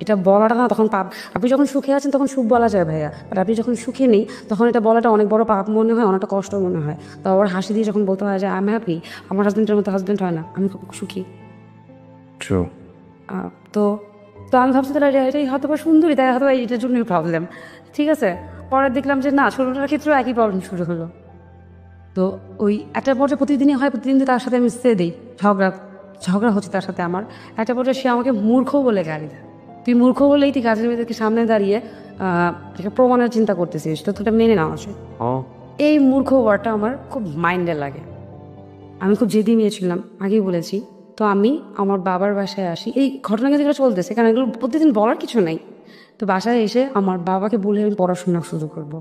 এটা বলাটা না তখন পাপ। আপনি যখন সুখে আছেন তখন সুখ বলা যায় ভাইয়া, বাট আপনি যখন সুখে নেই তখন এটা বলাটা অনেক বড় পাপ মনে হয়, অনেকটা কষ্ট মনে হয়। তো আবার হাসি দিয়ে যখন বলতে হয় যে আই এম হ্যাপি, আমার হাজব্যান্ডের মতো হাজব্যান্ড হয় না, আমি খুব সুখী। ট্রু। তো তো আমি ভাবছি তাহলে এটাই হয়তো বা সুন্দরী, তাই হয়তো এটার জন্যই প্রবলেম। ঠিক আছে, পরে দেখলাম যে না, ছোটোটার ক্ষেত্রেও একই প্রবলেম শুরু হলো। তো ওই একটা পর্যায়ে প্রতিদিনই হয়, প্রতিদিন তার সাথে আমি স্টে দিই, ঝগড়া হচ্ছে তার সাথে আমার। একটা পর্যায়ে সে আমাকে মূর্খ বলে গালি দেয়, তুই মূর্খ বলেই তুই কাজের মেয়েদেরকে সামনে দাঁড়িয়ে এটাকে প্রমাণের চিন্তা করতেছিস, তো তোটা মেনে নেওয়া উচিত। এই মূর্খ ওয়ার্ডটা আমার খুব মাইন্ডে লাগে। আমি খুব জেদি মেয়ে ছিলাম, আগেই বলেছি। তো আমি আমার বাবার বাসায় আসি, এই ঘটনা যেগুলো চলতেছে কারণ এগুলো প্রতিদিন বলার কিছু নেই। তো বাসায় এসে আমার বাবাকে বলে আমি পড়াশোনা শুরু করবো।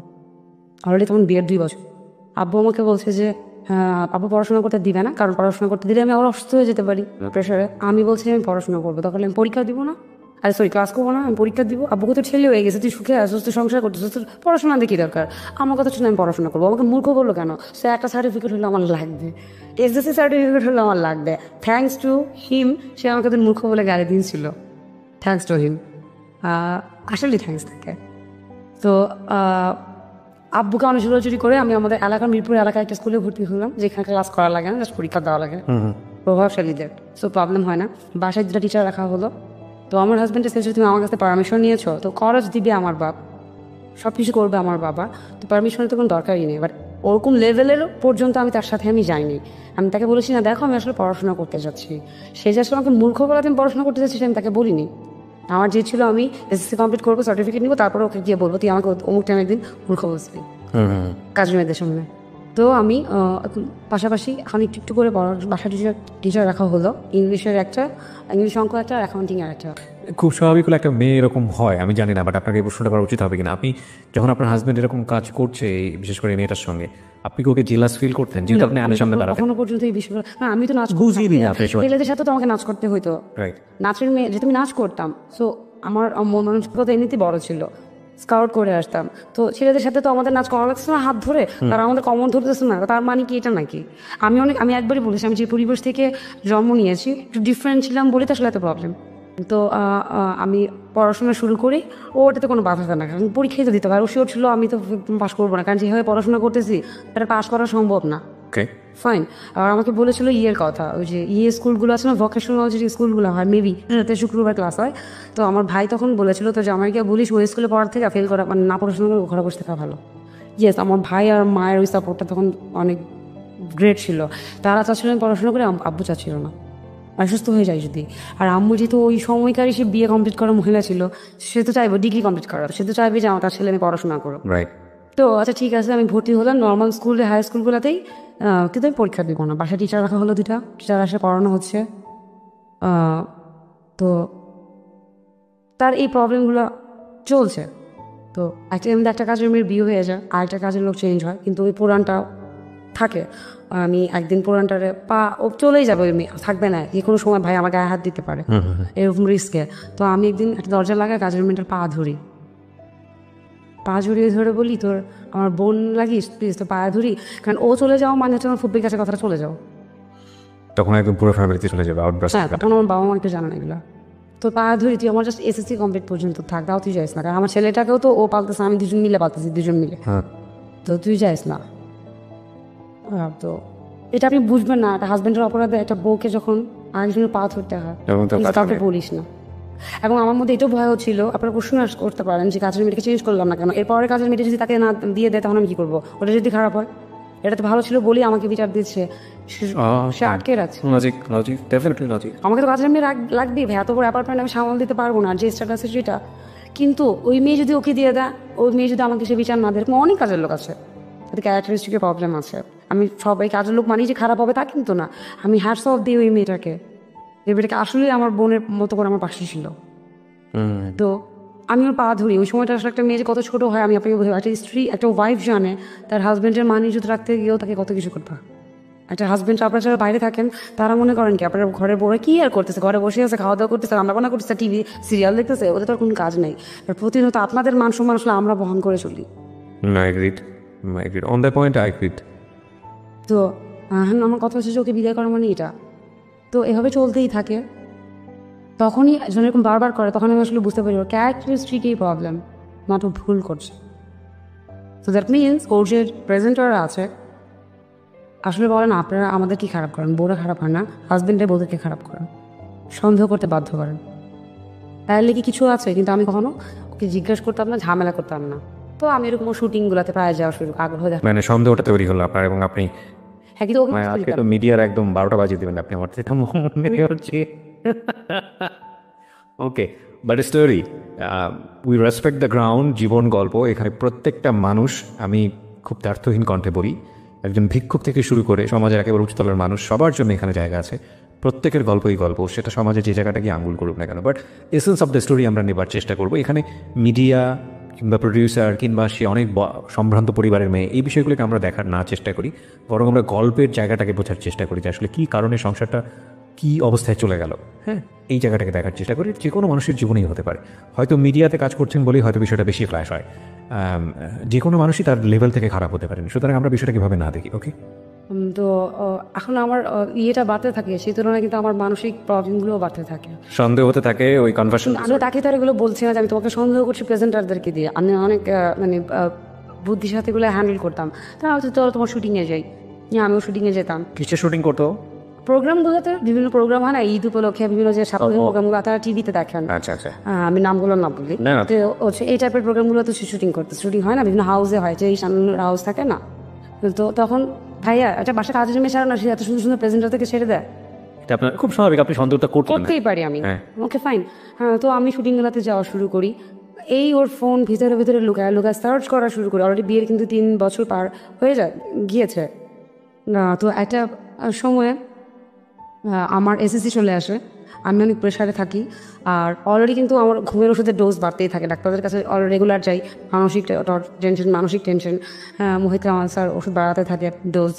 অলরেডি তখন বিয়ের 2 বছর। আব্বু আমাকে বলছে যে আব্বু পড়াশোনা করতে দিবে না, কারণ পড়াশোনা করতে দিলে আমি আবার অসুস্থ হয়ে যেতে পারি প্রেশারে। আমি বলছি আমি পড়াশোনা করবো, তখন আমি পরীক্ষা দিব না, আরে সরি ক্লাস করবো না, আমি পরীক্ষা দিব। আব্বুকে তো ছেলে হয়ে গেছে, তুই সুখে আসছিস, তুই সংসার করতেছিস, তোর পড়াশোনা দেখি দরকার। আমার কথা শুনে আমি পড়াশোনা করবো, আমাকে মূর্খ বললো কেন? সে একটা সার্টিফিকেট হলে আমার লাগবে, এসএসসি সার্টিফিকেট হলে আমার লাগবে। থ্যাঙ্কস টু হিম, সে আমাকে তো মূর্খ বলে গালি দিয়েছিল। থ্যাঙ্কস টু হিম, আসলে থ্যাঙ্কস থাকে। তো আব্বুকে অনেক জোরাজুরি করে আমি আমাদের এলাকার মিরপুর এলাকায় একটা স্কুলে ভর্তি হলাম, যেখানে ক্লাস করা লাগে না, জাস্ট পরীক্ষা দেওয়া লাগে, প্রভাবশালীদের। সো প্রবলেম হয় না। বাসায় 2টা টিচার রাখা হলো। তো আমার হাজব্যান্ডের শেষে তুমি আমার কাছে পারমিশন নিয়েছো, তো খরচ দিবে আমার বাপ, সব কিছু করবে আমার বাবা, তো পারমিশনের তো কোনো দরকারই নেই। বাট ওরকম লেভেলের পর্যন্ত আমি তার সাথে আমি যাইনি। আমি তাকে বলেছি না দেখো আমি আসলে পড়াশোনা করতে যাচ্ছি। সে যে আসলে আমাকে মূর্খ বলে আমি পড়াশোনা করতে যাচ্ছি আমি তাকে বলিনি। আমার যে ছিল আমি এসএসসি কমপ্লিট করবো, সার্টিফিকেট নিবো, তারপরে ওকে গিয়ে বলবো তুই আমাকে অমুক টাইম একদিন মূর্খ বলছিলি কাজের মেয়েদের সামনে। তো আমি পাশাপাশি আমি একটু করে বাসা টিচার রাখা হলো, ইংলিশের একটা, ইংলিশ অঙ্ক একটা, আর অ্যাকাউন্টিং-এর একটা। খুব স্বাভাবিক হলো একটা মেয়ে এরকম হয়, আমি জানি না, বাট আপনাকে এই প্রশ্নটা করা উচিত হবে কিনা। আপনি যখন আপনার হাজব্যান্ড এরকম কাজ করছে, বিশেষ করে মেয়েটার সঙ্গে, আপনি কি ওকে জেলাস ফিল করতেন যেহেতু আপনি আনের সামনে দাঁড়াতেন? এখনো পর্যন্ত এই বিষয়গুলো না, আমি তো নাচ বুঝিনি আপনি ছেলেদের সাথে তো আমাকে নাচ করতে হইতো, রাইট। নাচের মেয়ে যেহেতু আমি নাচ করতাম, সো আমার মন মানসিকতা এমনিতেই বড় ছিল, স্কাউট করে আসতাম। তো ছেলেদের সাথে তো আমাদের নাচ করা লাগছে না হাত ধরে, তারা আমাদের কমন ধরতেছে না, তার মানে কি এটা নাকি? আমি একবারই বলেছি আমি যে পরিবেশ থেকে জন্ম নিয়েছি একটু ডিফারেন্ট ছিলাম বলে তো আসলে এত প্রবলেম। তো আমি পড়াশোনা শুরু করি, ও ওটাতে কোনো বাধা দেয় না, কারণ পরীক্ষাই তো দিতে পারে, ও শিওর ছিল আমি তো পাস করবো না, কারণ যেভাবে পড়াশোনা করতেছি এটা পাস করা সম্ভব না। ওকে, ফাইন। আর আমাকে বলেছিল ইয়ের কথা, ওই যে স্কুলগুলো আছে না, ভোকেশনাল যে স্কুলগুলো হয়, মেবি শুক্রবার ক্লাস হয়। তো আমার ভাই তখন বলেছিল তো যে আমাকে বলিস ওই স্কুলে পড়ার থেকে ফেল করা, মানে না পড়াশোনা করে ঘরে বসে থাকা ভালো। ইয়েস, আমার ভাই আর মায়ের ওই সাপোর্টটা তখন অনেক গ্রেট ছিল। তারা চাচ্ছিলেন পড়াশোনা করে, আব্বু চাচ্ছিল না, অসুস্থ হয়ে যায় যদি। আর আম্মু যেহেতু ওই সময়কারই সে বিয়ে কমপ্লিট করা মহিলা ছিল, সে তো চাইবে ডিগ্রি কমপ্লিট করা, সে তো চাইবে যে আমার তার ছেলে আমি পড়াশোনা করো। রাইট। তো আচ্ছা ঠিক আছে, আমি ভর্তি হলাম নর্মাল স্কুলে, হাই স্কুলগুলোতেই, কিন্তু আমি পরীক্ষা দিব না। বাসায় টিচার রাখা হলো 2টা, টিচার আসে পড়ানো হচ্ছে। তো তার এই প্রবলেমগুলো চলছে। তো একটা কাজের মেয়ের বিয়ে হয়ে যায়, আরেকটা কাজের লোক চেঞ্জ হয়, কিন্তু ওই পুরানটা থাকে। আমি একদিন পুরানটারে ও চলেই যাবে, ওই মেয়ে থাকবে না, যে কোনো সময় ভাই আমার গায়ে হাত দিতে পারে, এরকম রিস্কে। তো আমি একদিন একটা দরজা লাগায় কাজের মেয়েটার পা জড়িয়ে ধরে বলি তোর আমার বোন লাগিস প্লিজ, তো পা ধরি, কারণ ও চলে যাও মানে হচ্ছে আমার ফুপির কাছে কথাটা চলে যাও, তখন একদম পুরো ফ্যামিলিতে চলে যাবে আউটব্রাস্ট। হ্যাঁ, তখন আমার বাবা মা একটু জানে না এগুলো। তো পা ধরি তুই আমার জাস্ট এসএসসি কমপ্লিট পর্যন্ত থাক, তাও তুই যাইস না, কারণ আমার ছেলেটাকেও তো ও পালতেছে, আমি দুজন মিলে পালতেছি, দুজন মিলে, তো তুই যাইস না। তো এটা আপনি বুঝবেন না, একটা হাজব্যান্ডের অপরাধে একটা বউকে যখন আরেকজনের পা ধরতে হয়, কাউকে বলিস না। এবং আমার মধ্যে এটাও ভয় হচ্ছিল, আপনারা প্রশ্ন করতে পারেন যে কাজের মেয়েটাকে চেঞ্জ করলাম না কেন, এরপরে কাজের মেয়েটা যদি তাকে না দিয়ে দেয় তখন আমি কি করবো, ওটা যদি খারাপ হয়। এটা তো ভালো ছিল বলেই আমাকে বিচার দিচ্ছে, সে আটকে রাখছে। আমাকে তো কাজের মেয়ে লাগবেই ভাই, এত বড় অ্যাপার্টমেন্ট আমি সামাল দিতে পারবো না, যে স্ট্যাটাস সেটা। কিন্তু ওই মেয়ে যদি ওকে দিয়ে দেয়, ওই মেয়ে যদি আমাকে সে বিচার না দেয়, অনেক কাজের লোক আছে, তাদের ক্যারেক্টারিস্টিকের প্রবলেম আছে, আমি সবাই কাজের লোক মানি যে খারাপ হবে তা কিন্তু না, আমি হ্যাটস অফ দিই ওই মেয়েটাকে। এই মেয়েটাকে আসলেই আমার বোনের মতো করে আমার পাশে ছিল। তো আমি ওর পা ধরি। ওই সময়টা আসলে একটা মেয়ে যে কত ছোট হয় আমি আপনাকে বলবো। একটা স্ত্রী, একটা ওয়াইফ জানে তার হাজব্যান্ডের মান ইজ্জত রাখতে গিয়েও তাকে কত কিছু করতে হয়। একটা হাজব্যান্ড আপনারা যারা বাইরে থাকেন তারা মনে করেন কি আপনার ঘরে বড় কি আর করতেছে, ঘরে বসে আছে, খাওয়া দাওয়া করতেছে, রান্না বান্না করতেছে, টিভি সিরিয়াল দেখতেছে, ওদের তো আর কোনো কাজ নেই। আর প্রতিনিয়ত আপনাদের মান সম্মান আসলে আমরা বহন করে চলি। On the point I agreed. তো আমার কথা হচ্ছে যে ওকে বিদায় করা মানে এটা। তো এভাবে চলতেই থাকে। তখনই যখন এরকম বারবার করে তখন আমি আসলে বুঝতে পারি ওর ক্যারেক্টারিস্টিকই প্রবলেম, নট ও ভুল করছে। তো দ্যাট মিনস ওর যে প্রেজেন্টাররা আছে আসলে বলেন আপনারা আমাদের কি খারাপ করেন, বউরা খারাপ হয় না, হাজব্যান্ডের বউদেরকে খারাপ করেন, সন্দেহ করতে বাধ্য করেন। তাহলে কি কিছু আছে? কিন্তু আমি কখনো ওকে জিজ্ঞাসা করতাম না, ঝামেলা করতাম না। তো আমি এরকম শুটিংগুলোতে প্রায় যাওয়া শুরু আগ্রহ দেখা। মানে সন্দেহটা তৈরি হলো আপনার এবং আপনি হ্যাঁ, কিন্তু ওকে আজকে তো মিডিয়ার একদম 12টা বাজিয়ে দেবেন আপনি, আমার সেটা মনে হচ্ছে। Okay, but story we respect the ground. জীবন গল্প, এখানে প্রত্যেকটা মানুষ, আমি খুব দ্ব্যর্থহীন কণ্ঠে বলি, একজন ভিক্ষুক থেকে শুরু করে সমাজের একেবারে উচ্চতলের মানুষ, সবার জন্য এখানে জায়গা আছে। প্রত্যেকের গল্পই গল্প, সেটা সমাজে যে জায়গাটা গিয়ে আঙুল করুক না কেন। But essence of the story আমরা নেবার চেষ্টা করবো। এখানে মিডিয়া কিংবা প্রডিউসার কিংবা সে অনেক সম্ভ্রান্ত পরিবারের মেয়ে, এই বিষয়গুলোকে আমরা দেখার না চেষ্টা করি, বরং আমরা গল্পের জায়গাটাকে বোঝার চেষ্টা করি যে আসলে কী কারণে সংসারটা কী অবস্থায় চলে গেল। হ্যাঁ, এই জায়গাটাকে দেখার চেষ্টা করি। যে কোনো মানুষের জীবনেই হতে পারে, হয়তো মিডিয়াতে কাজ করছেন বলেই হয়তো বিষয়টা বেশি ফ্ল্যাশ হয়। যে কোনো মানুষই তার লেভেল থেকে খারাপ হতে পারেন, সুতরাং আমরা বিষয়টা কীভাবে না দেখি। ওকে, তো এখন আমার ইয়েটা বাড়তে থাকে, সেই তুলনায় কিন্তু আমার মানসিক প্রবলেমগুলোও বাড়তে থাকে, সন্দেহ হতে থাকে। ওই কনভার্সন আমি তাকে তার এগুলো বলছি না যে আমি তোমাকে সন্দেহ করছি প্রেজেন্টারদেরকে দিয়ে, আমি অনেক মানে বুদ্ধির সাথে এগুলো হ্যান্ডেল করতাম। তা হচ্ছে চলো তোমার শুটিংয়ে যাই, আমিও শুটিংয়ে যেতাম। কিসের শুটিং করতো? প্রোগ্রামগুলোতে বিভিন্ন প্রোগ্রাম হয় না, ঈদ উপলক্ষে বিভিন্ন যে সাপ্তাহিক প্রোগ্রামগুলো তারা টিভিতে দেখেন। আচ্ছা আচ্ছা, আমি নামগুলো না বলি, তো হচ্ছে এই টাইপের প্রোগ্রামগুলোতে শুটিং করতে, শুটিং হয় না বিভিন্ন হাউসে হয়, যে এই সামনের হাউস থাকে না। তো তখন ভাইয়া একটা বাসা কাজের মেয়ে ছাড়া না, সে এত সুন্দর সুন্দর প্রেজেন্টার থেকে ছেড়ে দেয়। এটা আপনার খুব স্বাভাবিক, আপনি সন্দেহটা করতেই পারি আমি। ওকে ফাইন, হ্যাঁ। তো আমি শুটিংগুলোতে যাওয়া শুরু করি, এই ওর ফোন ভিতরে ভিতরে লুকায় লুকায় সার্চ করা শুরু করি। অলরেডি বিয়ের কিন্তু 3 বছর পার হয়ে গিয়েছে না। তো একটা সময়ে আমার এসএসসি চলে আসে, আমি অনেক প্রেশারে থাকি, আর অলরেডি কিন্তু আমার ঘুমের ওষুধের ডোজ বাড়তেই থাকে, ডাক্তারদের কাছে রেগুলার যাই, মানসিক টেনশন। মোহিত রামাল স্যার ওষুধ বাড়াতে থাকে ডোজ,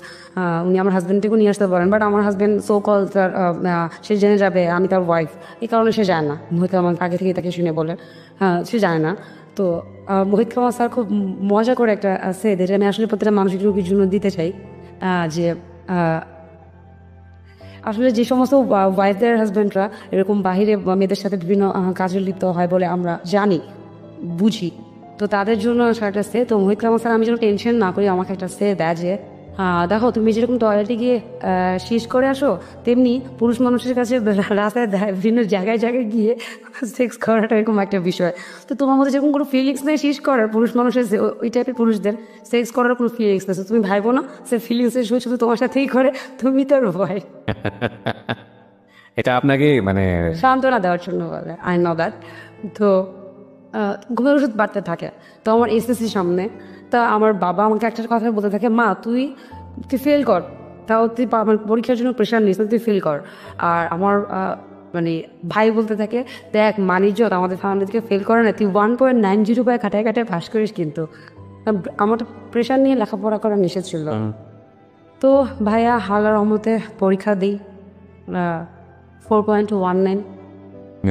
উনি আমার হাজব্যান্ডকেও নিয়ে আসতে পারেন, বাট আমার হাজব্যান্ড সো কল তার সে জেনে যাবে আমি তার ওয়াইফ, এই কারণে সে যায় না। মোহিত রামাল আগে থেকে তাকে শুনে বলে, সে যায় না। তো মোহিত কামাল স্যার খুব মজা করে একটা আছে, যেটা আমি আসলে প্রতিটা মানসিক রোগীর জন্য দিতে চাই, যে আসলে যে সমস্ত ওয়াইফদের হাজব্যান্ডরা এরকম বাহিরে মেয়েদের সাথে বিভিন্ন কাজে লিপ্ত হয় বলে আমরা জানি বুঝি, তো তাদের জন্য একটা সে, তো মোহিত কামাল স্যার আমি যেন টেনশন না করি আমাকে একটা সে দেয় যে দেখো তুমি যেরকম টয়লেটে গিয়ে শীষ করে আসো, তেমনি পুরুষ মানুষের কাছে রাস্তায় বিভিন্ন জায়গায় জায়গায় গিয়ে সেক্স করাটা এরকম একটা বিষয়। তো তোমার মধ্যে যেরকম কোনো ফিলিংস নেই শীষ করার, পুরুষ মানুষের ওই টাইপের পুরুষদের সেক্স করার কোনো ফিলিংস নেই, তুমি ভাইবো না সে ফিলিংসের শুধু তোমার সাথেই করে, তুমি তার ভয়। এটা আপনাকে মানে সান্ত্বনা দেওয়ার জন্য বলে, আই নো দ্যাট। তো ঘুমের ওষুধ বাড়তে থাকে। তো আমার এসএসসি সামনে, তা আমার বাবা আমাকে একটা কথা বলতে থাকে, মা তুই ফেল কর, তাও তুই আমার পরীক্ষার জন্য প্রেশার নিস না, তুই ফেল কর। আর আমার মানে ভাই বলতে থাকে, দেখ মানিজ্জত আমাদের ফ্যামিলি থেকে ফেল করে না, তুই 1.90 পায় কাটায় কাটায় পাস করিস। কিন্তু আমার প্রেশার নিয়ে লেখাপড়া করা নিষেধ ছিল। তো ভাইয়া হালার রহমতে পরীক্ষা দিই 4.19,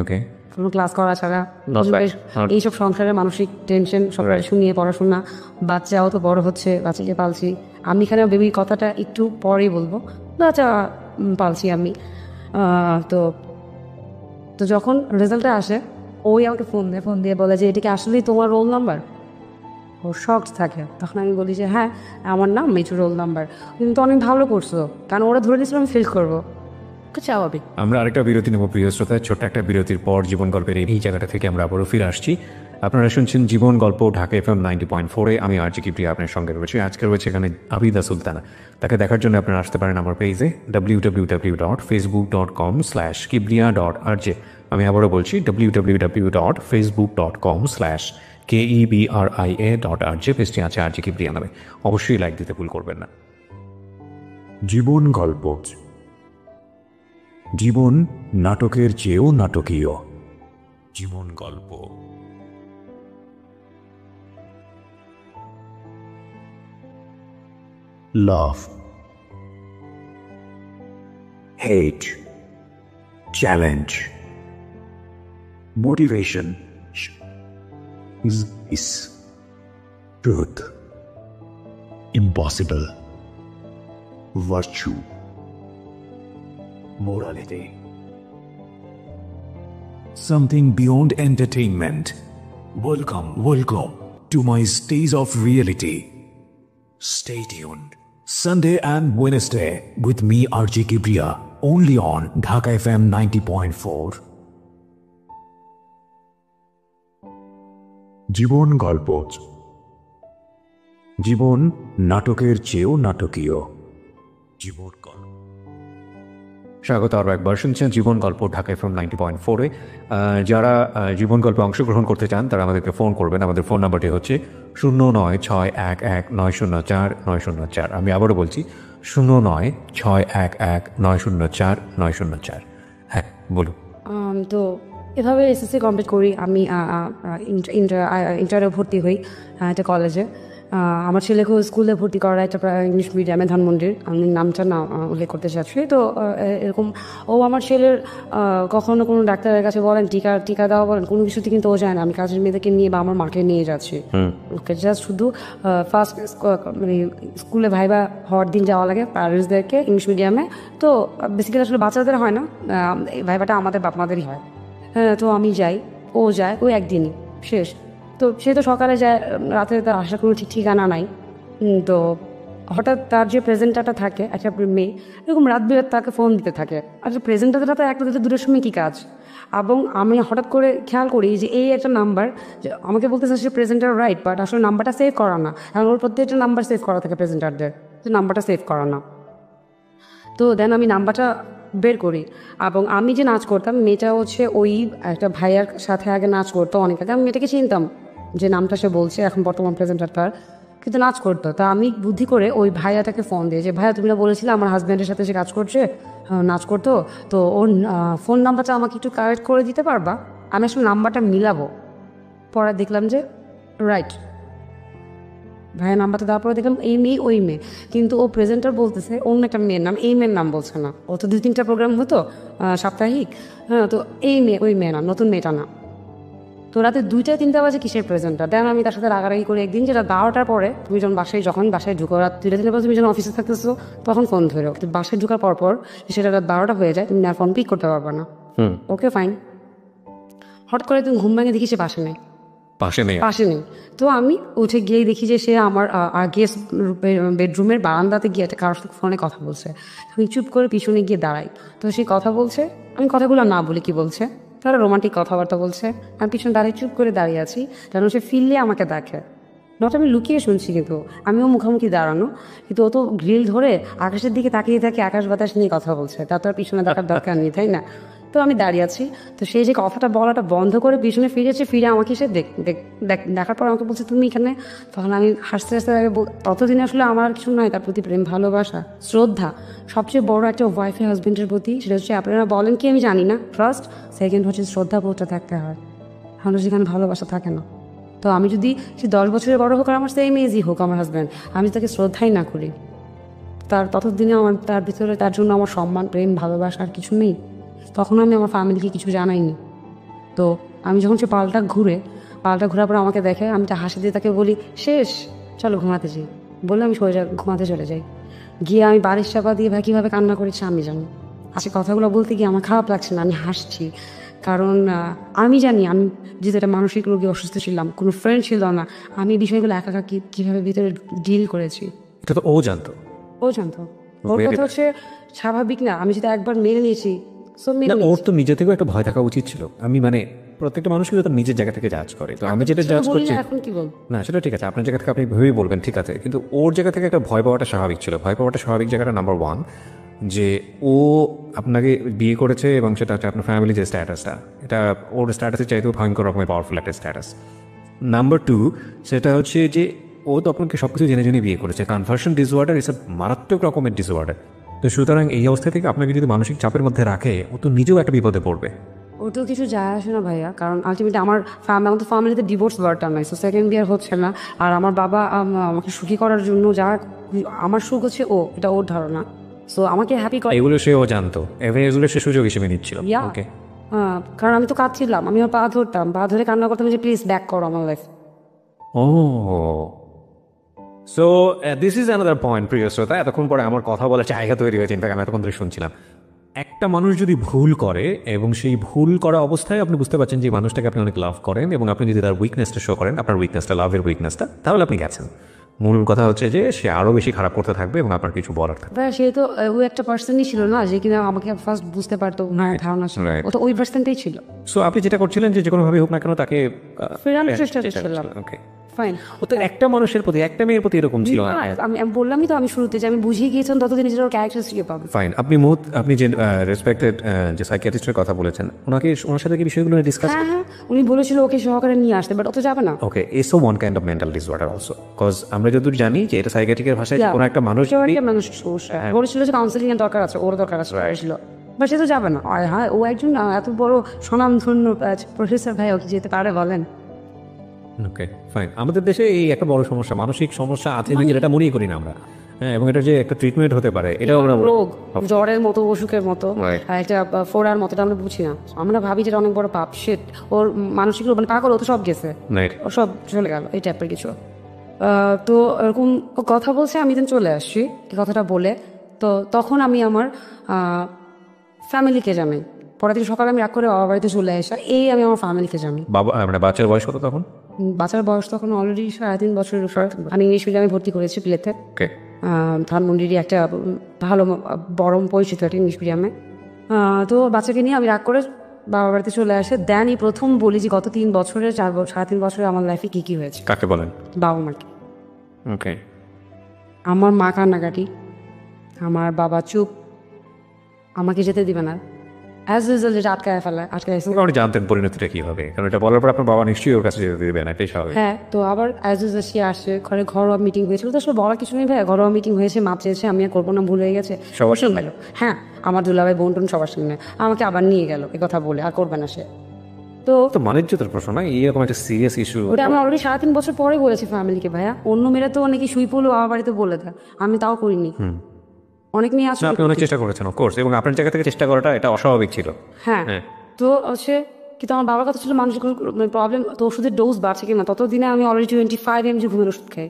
ওকে, কোনো ক্লাস করা ছাড়া। এইসব সংসারের মানসিক টেনশন সব কিছু নিয়ে পড়াশোনা, বাচ্চাও তো বড় হচ্ছে, বাচ্চাকে পালছি আমি। এখানে বেবির কথাটা একটু পরেই বলবো, বাচ্চা পালছি আমি। তো তো যখন রেজাল্টটা আসে, ওই আমাকে ফোন দিয়ে বলে যে এটা কি আসলেই তোমার রোল নাম্বার? ও শকড থাকে। তখন আমি বলি যে হ্যাঁ আমার নাম মিঠু, রোল নাম্বার। কিন্তু অনেক ভালো করছো, কারণ ওরা ধরে নিয়েছিল আমি ফেল করবো। স্বাভাবিক। আমরা আরেকটা বিরতি নেব প্রিয় শ্রোতা, ছোট্ট একটা বিরতির পর জীবন গল্পের এই জায়গাটা থেকে আমরা আবারও ফিরে আসছি। আপনারা শুনছেন জীবন গল্প, ঢাকা FM 90.4-এ। আমি আরজি কিবরিয়া আপনার সঙ্গে রয়েছি। আজকে রয়েছে এখানে আবিদা সুলতানা। তাকে দেখার জন্য আপনারা আসতে পারেন আমার পেজে www.facebook.com/kibria.rj। আমি আবারও বলছি www.facebook.com/kebria.rj। পেজটি আছে আরজি কিবরিয়া নামে, অবশ্যই লাইক দিতে ভুল করবেন না। জীবন গল্প। জীবন নাটকের চেয়েও নাটকীয়। জীবন গল্প। Love, hate, challenge, motivation, is truth, impossible, virtue, morality, something beyond entertainment. Welcome to my stage of reality. Stay tuned. Sunday and Wednesday with me RJ Kibriya, only on Dhaka FM 90.4. জীবন গল্প। জীবন নাটকের চেয়েও নাটকীয়। জীবন গল্প। স্বাগত আরও একবার শুনছেন জীবন গল্প ঢাকা FM 90.4-এ। যারা জীবন গল্পে অংশগ্রহণ করতে চান তারা আমাদেরকে ফোন করবেন। আমাদের ফোন নাম্বারটি হচ্ছে 09611904 আমি আবারও বলছি 09611904। হ্যাঁ বলুন। তো এভাবে এসএসসি কমপ্লিট করি আমি। ইন্টারে ভর্তি হই একটা কলেজে। আমার ছেলেকেও স্কুলে ভর্তি করা একটা ইংলিশ মিডিয়ামে ধানমন্ডির, আমি নামটা না উল্লেখ করতে চাচ্ছি। তো এরকম ও আমার ছেলের কখনো কোনো ডাক্তারের কাছে বলেন টিকা দেওয়া বলেন কোনো কিছুতে কিন্তু ও যায় না। আমি কাজের মেয়েদেরকে নিয়ে বা আমার মাকে নিয়ে যাচ্ছি। ওকে জাস্ট শুধু ফার্স্ট মানে স্কুলে ভাইবা হওয়ার দিন যাওয়া লাগে প্যারেন্টসদেরকে ইংলিশ মিডিয়ামে। তো বেসিক্যালি আসলে বাচ্চাদের হয় না, ভাইবাটা আমাদের বাপ মাদেরই হয়। হ্যাঁ, তো আমি যাই, ও যায়, ওই একদিনই শেষ। তো সে তো সকালে যায়, রাতে তার আসার কোনো ঠিক ঠিকানা নাই। তো হঠাৎ তার যে প্রেজেন্টারটা থাকে একটা মেয়ে, এরকম রাত বিরাত তাকে ফোন দিতে থাকে। আচ্ছা প্রেজেন্টারটা তো একটা দুটোর সময় কী কাজ? এবং আমি হঠাৎ করে খেয়াল করি যে এই একটা নাম্বার, যে আমাকে বলতেছে সে প্রেজেন্টার রাইট, বাট আসলে নাম্বারটা সেভ করা না। এখন ওর প্রত্যেকটা নাম্বার সেভ করা থাকে প্রেজেন্টারদের, যে নাম্বারটা সেভ করা না। তো দেন আমি নাম্বারটা বের করি, এবং আমি যে নাচ করতাম মেয়েটা হচ্ছে ওই একটা ভাইয়ার সাথে আগে নাচ করতো অনেক আগে। আমি মেয়েটাকে চিনতাম, যে নামটা সে বলছে এখন বর্তমান প্রেজেন্টার তার, কিন্তু নাচ করতো। তা আমি বুদ্ধি করে ওই ভাইয়াটাকে ফোন দিয়ে, যে ভাইয়া তুমি না বলেছিলে আমার হাজব্যান্ডের সাথে সে কাজ করছে, নাচ করতো, তো ওর ফোন নাম্বারটা আমাকে একটু কারেক্ট করে দিতে পারবা? আমি আসলে নাম্বারটা মিলাবো। পরে দেখলাম যে রাইট, ভাইয়া নাম্বারটা দেওয়ার পরে দেখলাম এই মেয়ে ওই মেয়ে, কিন্তু ও প্রেজেন্টার বলতেছে অন্য একটা মেয়ের নাম, এই মেয়ের নাম বলছে না। ও তো 2-3টা প্রোগ্রাম হতো সাপ্তাহিক, হ্যাঁ, তো এই মেয়ে ওই মেয়ে না, নতুন মেয়েটা না। তো রাতে 2টা-3টা বাজে কিসের প্রেজেন্টার? দেন আমি তার সাথে রাগারাগি করে একদিন, যেটা 12টার পরে তুমি যখন বাসায় ঢুকো, রাত 2টা-3টা বাজে তুমি যখন অফিসে থাকতেছো তখন ফোন ধরো। তো বাসায় ঢুকার পর সেটা রাত 12টা হয়ে যায়, তুমি আর ফোন পিক করতে পারবে না। Okay fine. হঠাৎ করে তুমি ঘুম ভেঙে দেখি সে পাশে নেই। তো আমি উঠে গিয়ে দেখি যে সে আমার গেস্ট বেডরুমের বারান্দাতে গিয়ে একটা কারোর সাথে ফোনে কথা বলছে। আমি চুপ করে পিছনে গিয়ে দাঁড়াই, তো সে কথা বলছে, আমি কথাগুলো না বলি কি বলছে, তারা রোমান্টিক কথাবার্তা বলছে। আমি পিছনে চুপ করে দাঁড়িয়ে আছি, যেন সে ফিরলে আমাকে দেখে। নট আমি লুকিয়ে শুনছি, কিন্তু আমিও মুখোমুখি দাঁড়ানো, কিন্তু ও তো গ্রিল ধরে আকাশের দিকে তাকিয়ে থাকে, আকাশ বাতাস নিয়ে কথা বলছে। তার তো আর পিছনে দেখার দরকার নেই, তাই না? তো আমি দাঁড়িয়ে আছি, তো সেই যে কথাটা বলাটা বন্ধ করে পিছনে ফিরেছে, ফিরে আমাকে সে দেখার পর আমাকে বলছে তুমি এখানে। তখন আমি হাসতে হাসতে ততদিন আসলে আমার আর কিছু নয়, তার প্রতি প্রেম, ভালোবাসা, শ্রদ্ধা, সবচেয়ে বড় একটা ওয়াইফের হাজবেন্ডের প্রতি, সেটা হচ্ছে আপনারা বলেন কি আমি জানি না, ফার্স্ট, সেকেন্ড হচ্ছে শ্রদ্ধা বোধটা থাকতে হয়, তাহলে সেখানে ভালোবাসা থাকে না। তো আমি যদি সে 10 বছরের বড় হোক আর আমার সেম এজই হোক আমার হাজব্যান্ড, আমি তাকে শ্রদ্ধাই না করি, তার ততদিনে আমার তার ভিতরে তার জন্য আমার সম্মান, প্রেম, ভালোবাসা আর কিছু নেই। তখন আমি আমার ফ্যামিলিকে কিছু জানাইনি। তো আমি যখন সে পাল্টা ঘোরার পর আমাকে দেখে, আমি তা হাসি দিয়ে তাকে বলি শেষ, চলো ঘুমাতে যাই, বলে আমি ঘুমাতে চলে যাই। গিয়ে আমি বাড়ির চাপা দিয়ে ভাই কীভাবে কান্না করেছি আমি জানি। আজকে কথাগুলো বলতে গিয়ে আমার খারাপ লাগছে না, আমি হাসছি, কারণ আমি জানি আমি যেহেতু একটা মানসিক রোগী, অসুস্থ ছিলাম, কোনো ফ্রেন্ড ছিল না, আমি বিষয়গুলো একা কীভাবে ভিতরে ডিল করেছি এটা তো ও জানতো। ওর কথা হচ্ছে স্বাভাবিক না, আমি যেটা একবার মেনে নিয়েছি। ওর তো নিজে থেকেও একটা ভয় থাকা উচিত ছিল। আমি মানে প্রত্যেকটা মানুষ কিন্তু তার নিজের জায়গা থেকে জাজ করে, তো আমি যেটা জাজ করছি না সেটা ঠিক আছে, আপনার জায়গা থেকে আপনি ভেবেই বলবেন ঠিক আছে, কিন্তু ওর জায়গা থেকে একটা ভয় পাওয়াটা স্বাভাবিক ছিল। ভয় পাওয়াটা স্বাভাবিক জায়গাটা নাম্বার 1, যে ও আপনাকে বিয়ে করেছে এবং সেটা হচ্ছে আপনার ফ্যামিলি যে স্ট্যাটাসটা, এটা ওর স্ট্যাটাসের চাইতেও ভয়ঙ্কর রকমের পাওয়ারফুল একটা স্ট্যাটাস। নাম্বার 2, সেটা হচ্ছে যে ও তো আপনাকে সব কিছু জেনে জেনে বিয়ে করেছে। কনভার্সন ডিসঅর্ডার ইস মারাত্মক রকমের ডিসঅর্ডার। তো সুতরাং এই অবস্থা থেকে আপনাকে যদি মানসিক চাপের মধ্যে রাখে, ও তো নিজেও একটা বিপদে পড়বে। ওটাও কিছু যায় আসে না ভাইয়া, কারণ আলটিমেটলি আমার আমাদের ফ্যামিলিতে ডিভোর্স বারটা নাই, সো সেকেন্ড বিয়ার হচ্ছে না। আর আমার বাবা আমাকে সুখী করার জন্য যা, আমার সুখ হচ্ছে ও, এটা ওর ধারণা। সো আমাকে হ্যাপি করে, এগুলো সেও জানতো, এবং এগুলো সে সুযোগ হিসেবে নিচ্ছিল। ওকে, কারণ আমি তো কাঁদছিলাম, আমি ওর পা ধরতাম, পা ধরে কান্না করতাম যে প্লিজ ব্যাক করো আমার লাইফ। ও so this is another point প্রিয় শ্রোতা। এতক্ষণ পরে আমার কথা বলার জায়গা তৈরি হয়েছে। ইনফ্যাক্ট আমি এতক্ষণ ধরে শুনছিলাম, একটা মানুষ যদি ভুল করে এবং সেই ভুল করা অবস্থায় আপনি বুঝতে পারছেন যে মানুষটাকে আপনি অনেক লাভ করেন, এবং আপনি যদি তার উইকনেসটা শো করেন, আপনার উইকনেসটা, লাভের উইকনেসটা, তাহলে আপনি গেছেন। মূল কথা হচ্ছে যে সে আরও বেশি খারাপ করতে থাকবে এবং আপনার কিছু বলার থাকবে। ভাইয়া সে তো ও একটা পার্সনই ছিল না যে কিনা আমাকে ফার্স্ট বুঝতে পারতো, ওনার ধারণা ছিল, Right. ও তো ওই পার্সনটাই ছিল। সো আপনি যেটা করছিলেন যে কোনোভাবে হোক না কেন তাকে ফেরানোর চেষ্টা করছিলাম। ওকে, ফাইন। ও তো একটা মানুষের প্রতি, একটা মেয়ের প্রতি এরকম ছিল না। আমি বললামই তো আমি শুরুতে যে আমি বুঝিয়ে গিয়েছিলাম ততদিন নিজের ওর ক্যারেক্টারিস্টিক পাবো। ফাইন। আপনি যে রেসপেক্টেড যে সাইকিয়াট্রিস্টের কথা বলেছেন, ওনার সাথে কি বিষয়গুলো ডিসকাস? হ্যাঁ, উনি বলেছিল ওকে সহকারে নিয়ে আসতে, বাট অত যাবে না। ওকে, এসো one kind of mental disorder also, cause আমরা যতদূর জানি যে এটা সাইকিয়াট্রিকের ভাষায় কোনো একটা মানুষ বলেছিল যে কাউন্সিলিং এর দরকার আছে, ওর দরকার আছে ছিল, বাট সে তো যাবে না। হ্যাঁ, ও একজন এত বড় স্বনামধন্য প্রফেসর, ভাই ওকে যেতে পারে বলেন? Okay fine. আমাদের দেশে এই একটা বড় সমস্যা, মানসিক সমস্যা আছে নাকি এটা মনেই করি না আমরা। হ্যাঁ, এবং এটা যে একটা ট্রিটমেন্ট হতে পারে, এটাও আমরা রোগ, জ্বরের মতো, অসুখের মতো, Right. একটা ফোড়ার মতো, এটা আমরা বুঝি না। আমরা ভাবি যেটা অনেক বড় পাপ। শিট, ওর মানসিক রোগ মানে পাগল, ও তো সব গেছে, রাইট। ও সব চলে গেল, এই টাইপের কিছু। তো এরকম ও কথা বলছে, আমি দিন চলে আসছি এই কথাটা বলে। তো তখন আমি আমার ফ্যামিলিকে জানাই। পরের দিন সকালে আমি রাগ করে বাবা বাড়িতে চলে আসা, এই আমি আমার ফ্যামিলিকে জানি। বাবা মানে বাচ্চার বয়স কত তখন? বাচ্চার বয়স তখন অলরেডি 3.5 বছরের উপর। আমি ইংলিশ মিডিয়ামে ভর্তি করেছি প্লেতে, ওকে, ধানমন্ডিরই একটা ভালো বড় পরিচিত একটা ইংলিশ মিডিয়ামে। তো বাচ্চাকে নিয়ে আমি রাগ করে বাবা বাড়িতে চলে আসে। দেনই প্রথম বলি যে গত 3 বছরের 3.5 বছরে আমার লাইফে কী কী হয়েছে। কাকে বলেন? বাবা মাকে। ওকে, আমার মা কান্নাকাটি, আমার বাবা চুপ, আমাকে যেতে দিবে না, অ্যাজ ইউজুয়াল যেটা আটকায় ফেলাইছে। আপনি জানতেন পরিণতিটা কি হবে, কারণ এটা বলার পর আপনার বাবা নিশ্চয়ই ওর কাছে যেতে দিবে না, এটাই স্বাভাবিক। হ্যাঁ, তো আবার অ্যাজ ইউজুয়াল সে আসে, ঘরোয়া মিটিং হয়েছিল, তো আসলে বলার কিছু নেই ভাই, ঘরোয়া মিটিং হয়েছে, মাপ চেয়েছে, আমি আর করবো না, ভুল হয়ে গেছে, সবার সঙ্গে গেল। হ্যাঁ, আমার দুলাভাই বোন টোন সবার সামনে আমাকে আবার নিয়ে গেল এই কথা বলে, আর করবে না সে। তো তো মানিজ্যতার প্রশ্ন না, এরকম একটা সিরিয়াস ইস্যু। ওটা আমি অলরেডি 3.5 বছর পরে বলেছি ফ্যামিলিকে। ভাইয়া অন্য মেয়েরা তো অনেকে শুই পড়লো আমার বাড়িতে বলে দেয়, আমি তাও করিনি। অনেক নিয়ে আসলে আপনি অনেক চেষ্টা করেছেন কোর্স, এবং আপনার জায়গা থেকে চেষ্টা করাটা এটা অস্বাভাবিক ছিল। হ্যাঁ, হ্যাঁ। তো হচ্ছে কিন্তু আমার বাবার কথা ছিল মানসিক প্রবলেম, তো ওষুধের ডোজ বাড়ছে কিনা। ততদিনে আমি অলরেডি 25 mg ঘুমের ওষুধ খাই।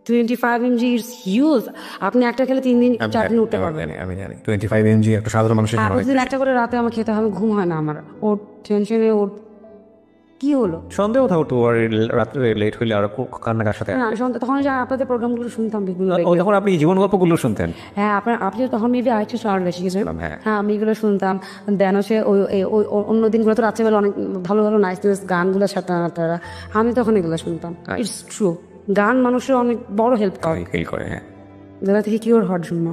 25 mg ইজ হিউজ। আপনি একটা খেলে 3 দিন 4 দিন উঠতে পারবেন। আমি জানি 25 mg একটা সাধারণ মানুষের জন্য অনেক। প্রতিদিন একটা করে রাতে আমার খেতে হবে, ঘুম হয় না আমার। ওর টেনশনে ওর কি হলো, সন্দেহ থাকতো আর রাত্রে লেট হইলে আর কান্নাকার সাথে। না, তখন যে আপনাদের প্রোগ্রামগুলো শুনতাম বিভিন্ন যখন আপনি জীবন গল্পগুলো শুনতেন, হ্যাঁ, আপনি তখন মেবি আরেকটু সাউন্ড বেশি কিছু। হ্যাঁ। হ্যাঁ, আমি এগুলো শুনতাম। দেন হচ্ছে ওই অন্য দিনগুলো তো রাত্রেবেলা অনেক ভালো ভালো নাইস নাইস গানগুলো ছাড়তাম, আমি তখন এগুলো শুনতাম। ইটস ট্রু, গান মানুষের অনেক বড় হেল্প করে, ফিল করে। হ্যাঁ, বেলা থেকে কিওর হওয়ার জন্য।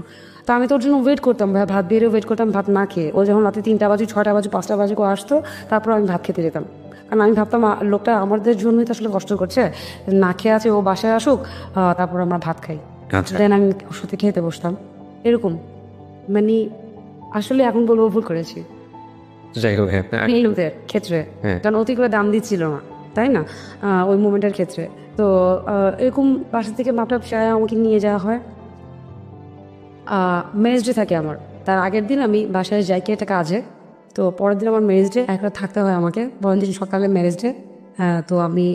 তো আমি তোর জন্য ওয়েট করতাম ভাই, ভাত বেরিয়ে ওয়েট করতাম, ভাত না খেয়ে। ও যখন রাতে 3টা বাজে, 6টা বাজে, 5টা বাজে ও আসতো, তারপর আমি ভাত খেতে যেতাম। কারণ আমি ভাবতাম লোকটা আমাদের জন্যই তো আসলে কষ্ট করছে, না খেয়ে আছে, ও বাসায় আসুক, তারপর আমরা ভাত খাই। আচ্ছা। দেন আমি ওর সাথে খেতে বসতাম এরকম। মানে আসলে এখন বলবো ভুল করেছি যাই হোক। হ্যাঁ, মেয়েদের ক্ষেত্রে, কারণ অতি করে দাম দিচ্ছিল না, তাই না, ওই মোমেন্টের ক্ষেত্রে। তো এরকম বাসা থেকে মাপটা চায় আমাকে নিয়ে যাওয়া হয়। ম্যারেজ ডে থাকে আমার, তার আগের দিন আমি বাসায় যাই কি একটা কাজে, তো পরের দিন আমার ম্যারেজ ডে, একটা থাকতে হয় আমাকে, পরের দিন সকালে ম্যারেজ ডে। তো আমি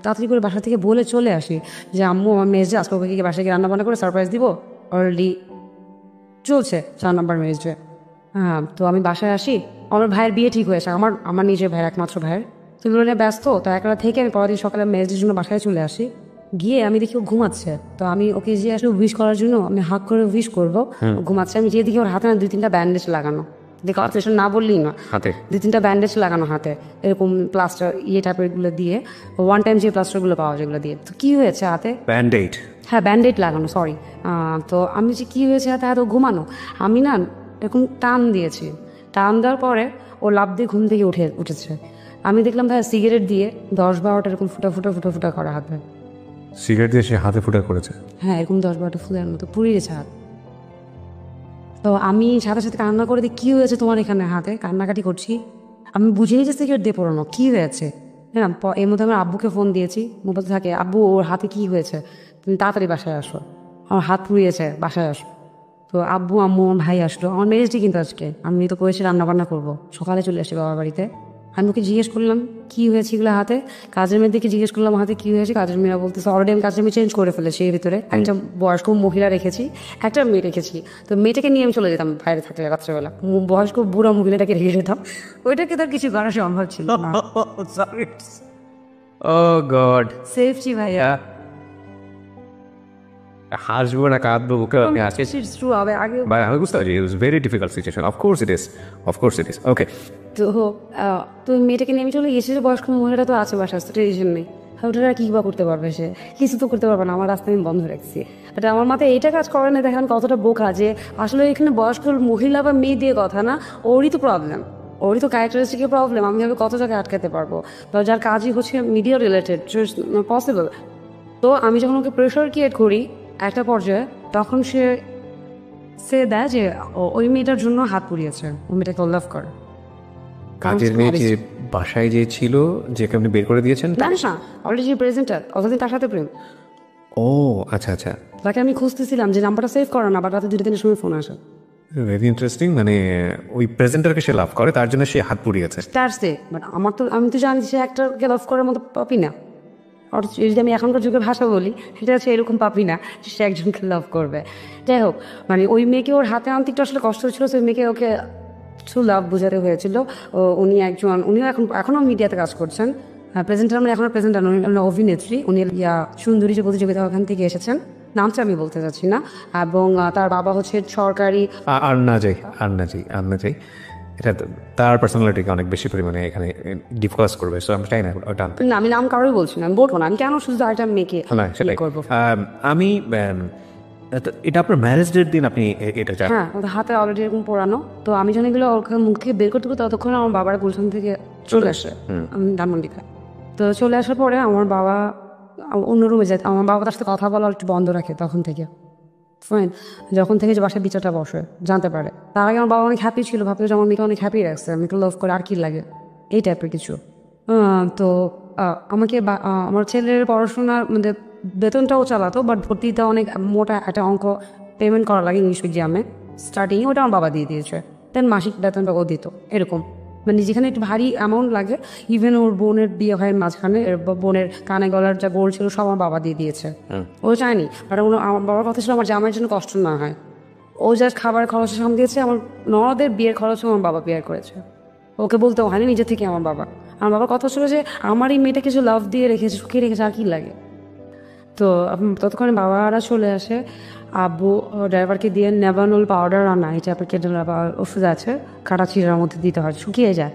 তাড়াতাড়ি করে বাসা থেকে বলে চলে আসি যে আম্মু আমার ম্যারেজ ডে, আজকে ওকে গিয়ে বাসায় গিয়ে রান্নাবান্না করে সারপ্রাইজ দিব, অলরেডি চলছে 4 নম্বর ম্যারেজ ডে। হ্যাঁ, তো আমি বাসায় আসি, আমার ভাইয়ের বিয়ে ঠিক হয়েছে, আমার নিজের ভাইয়ের, একমাত্র ভাইয়ের। তো এগুলো নিয়ে ব্যস্ত, তো একলা থেকে আমি পরের দিন সকালে ম্যারেজের জন্য বাসায় চলে আসি। গিয়ে আমি দেখি ও ঘুমাচ্ছে, তো আমি ওকে যে আসলে উইশ করার জন্য আমি হাক করে উইশ করবো, ঘুমাচ্ছে। আমি যে দেখি ওর হাতে না 2-3টা ব্যান্ডেজ লাগানো, দেখো অপারেশন না বললেই না, হাতে 2-3টা ব্যান্ডেজ লাগানো হাতে, এরকম প্লাস্টার টাইপের গুলো দিয়ে, ওয়ান টাইম যে প্লাস্টারগুলো পাওয়া যায় এগুলো দিয়ে। তো কি হয়েছে হাতে? ব্যান্ডেড। হ্যাঁ, ব্যান্ডেড লাগানো, সরি। তো আমি যে কী হয়েছে হাতে, এত ঘুমানো, আমি না এরকম টান দিয়েছি, টান দেওয়ার পরে ও লাফ দিয়ে ঘুম থেকে উঠেছে। আমি দেখলাম ভাই সিগারেট দিয়ে 10-12টা এরকম ফুটা ফুটা ফুটা ফুটা করা হাতে। সিগারেট দিয়ে সে হাতে ফুটা করেছে? হ্যাঁ, এরকম 10-12টা ফুলের মতো পুড়ে গেছে হাত। তো আমি সাথে সাথে কান্না করে দিই, কী হয়েছে তোমার এখানে হাতে? কান্নাকাটি করছি, আমি বুঝেই যে সিগারেট দিয়ে পড়ানো, কী হয়েছে? হ্যাঁ, এর মধ্যে আমার আব্বুকে ফোন দিয়েছি, মোবাইল থাকে, আব্বু ওর হাতে কী হয়েছে, তুমি তাড়াতাড়ি বাসায় আসো, আমার হাত পুড়িয়েছে, বাসায় আসো। তো আব্বু আম্মু আমার ভাই আসলো, আমার ম্যারেজটি কিন্তু আজকে, আমি তো করেছি রান্নাবান্না করবো, সকালে চলে আসি বাবার বাড়িতে। আমি ওকে জিজ্ঞেস করলাম কী হয়েছে এগুলো হাতে, কাজের মেয়েদেরকে জিজ্ঞেস করলাম হাতে কী হয়েছে, কাজের মেয়েরা বলতেছে অলরেডি আমি কাজের মেয়ে চেঞ্জ করে ফেলেছি, এর ভিতরে একটা বয়স্ক মহিলা রেখেছি, একটা মেয়ে রেখেছি। তো মেয়েটাকে নিয়ে আমি চলে যেতাম বাইরে থাকলে রাত্রেবেলা, বয়স্ক বুড়া মহিলাটাকে রেখে যেতাম, ওইটাকে তার কিছু করা সম্ভব ছিল না। ও গড, সেফটি ভাইয়া, হাসবো না কাঁদবো বুকে আছে। হবে আগে। আমি বুঝতে পারছি, it was very difficult situation, of course it is okay. তো তো মেয়েটাকে নিয়ে আমি চলে গেছি, বয়স্ক মহিলাটা তো আছে বাসা, টেনশন নেই, ওটা কী বা করতে পারবে, সে কিছু তো করতে পারবে না, আমার রাস্তায় আমি বন্ধ রাখছি। বাট আমার মাথায় এইটা কাজ করে না, দেখেন কতটা বোকা, যে আসলে এখানে বয়স্ক মহিলা বা মেয়ে দিয়ে কথা না, ওরই তো প্রবলেম, ওরই তো ক্যারেক্টারিস্টিকের প্রবলেম, আমি ভাবে কত জায়গায় আটকাতে পারবো, বা যার কাজই হচ্ছে মিডিয়া রিলেটেড, পসিবল। তো আমি যখন ওকে প্রেশার ক্রিয়েট করি একটা পর্যায়ে, তখন সে দেয় যে ওই মেয়েটার জন্য হাত পুড়িয়েছে, ওই মেয়েটাকে লাভ করে। কাজের মেয়ে যে বাসায় যে ছিল, যে আপনি বের করে দিয়েছেন? জানিস না, অলরেডি যে প্রেজেন্টার, অতদিন তার সাথে প্রেম। ও আচ্ছা আচ্ছা, তাকে আমি খুঁজতেছিলাম যে নাম্বারটা সেভ করা না, বাট রাতে 2-3 সময় ফোন আসে। ভেরি ইন্টারেস্টিং, মানে ওই প্রেজেন্টারকে সে লাভ করে, তার জন্য সে হাত পুড়িয়েছে। তার সে, বাট আমি তো জানি সে একটাকে লাভ করার মতো পাপি না, আর যদি আমি এখনকার যুগের ভাষা বলি, সেটা হচ্ছে এরকম পাপি না সে একজনকে লাভ করবে। যাই হোক, মানে ওই মেয়েকে ওর হাতে আনতে একটু আসলে কষ্ট হচ্ছিল, সেই মেয়েকে ওকে ট্রু লাভ বোঝাতে হয়েছিল। উনিও এখনও মিডিয়াতে কাজ করছেন, প্রেজেন্টার, মানে এখনও প্রেজেন্টার নন, অভিনেত্রী। উনি সুন্দরী যে প্রতিযোগিতা ওখান থেকে এসেছেন, নামটা আমি বলতে চাচ্ছি না। এবং তার বাবা হচ্ছে সরকারি। আর না যাই, এটা তার পার্সোনালিটিকে অনেক বেশি পরিমাণে এখানে ডিফোকাস করবে, সো আমি চাই না ওটা আনতে। না, আমি নাম কারোই বলছি না, আমি বলবো না, আমি কেন শুধু আরেকটা মেয়েকে করবো। আমি এটা আপনার ম্যারেজ ডেট দিন আপনি এটা জানেন? হ্যাঁ, ওদের হাতে অলরেডি এরকম পোড়ানো। তো আমি যখন এগুলো ওর মুখ থেকে বের করতে, ততক্ষণ আমার বাবার গুলশান থেকে চলে আসে, আমি ধানমন্ডিতে। তো চলে আসার পরে আমার বাবা অন্য রুমে যায়, আমার বাবা তার সাথে কথা বলা একটু বন্ধ রাখে তখন থেকে, ফাইন। যখন থেকে যে বাসায় বিচারটা বসে জানতে পারে, তার আগে আমার বাবা অনেক হ্যাপি ছিল, ভাবতে যে আমার মেয়েকে অনেক হ্যাপি রাখছে, আমি একটু লাভ করে আর কি লাগে, এই টাইপের কিছু। তো আমাকে আমার ছেলের পড়াশোনার মানে বেতনটাও চালাতো, বাট ভর্তিটা অনেক মোটা একটা অঙ্ক পেমেন্ট করা লাগে ইংলিশ মিডিয়ামে স্টার্টিংয়ে, ওটা আমার বাবা দিয়ে দিয়েছে। দেন মাসিক বেতনটা ও দিত, এরকম মানে যেখানে একটু ভারী অ্যামাউন্ট লাগে। ইভেন ওর বোনের বিয়ে ভাইয়ের মাঝখানে বোনের কানে গলার যা গোল ছিল সব আমার বাবা দিয়ে দিয়েছে, ও চায়নি। আর আমার বাবার কথা ছিল আমার জামাইয়ের জন্য কষ্ট না হয়, ও জাস্ট খাবারের খরচ সাম দিয়েছে। আমার ননদের বিয়ের খরচও আমার বাবা বিয়ে করেছে, ওকে বলতেও হয়নি, নিজে থেকে আমার বাবার কথা ছিল যে আমার এই মেয়েটা কিছু লাভ দিয়ে রেখেছে, সুখে রেখেছে, আর কি লাগে। তো ততক্ষণে বাবারা চলে আসে, আব্বু ড্রাইভারকে দিয়ে নেভানোল পাউডার আর নাইট প্যাকেটের ওষুধ আছে, কাটা চিরার মধ্যে দিতে হয়, শুকিয়ে যায়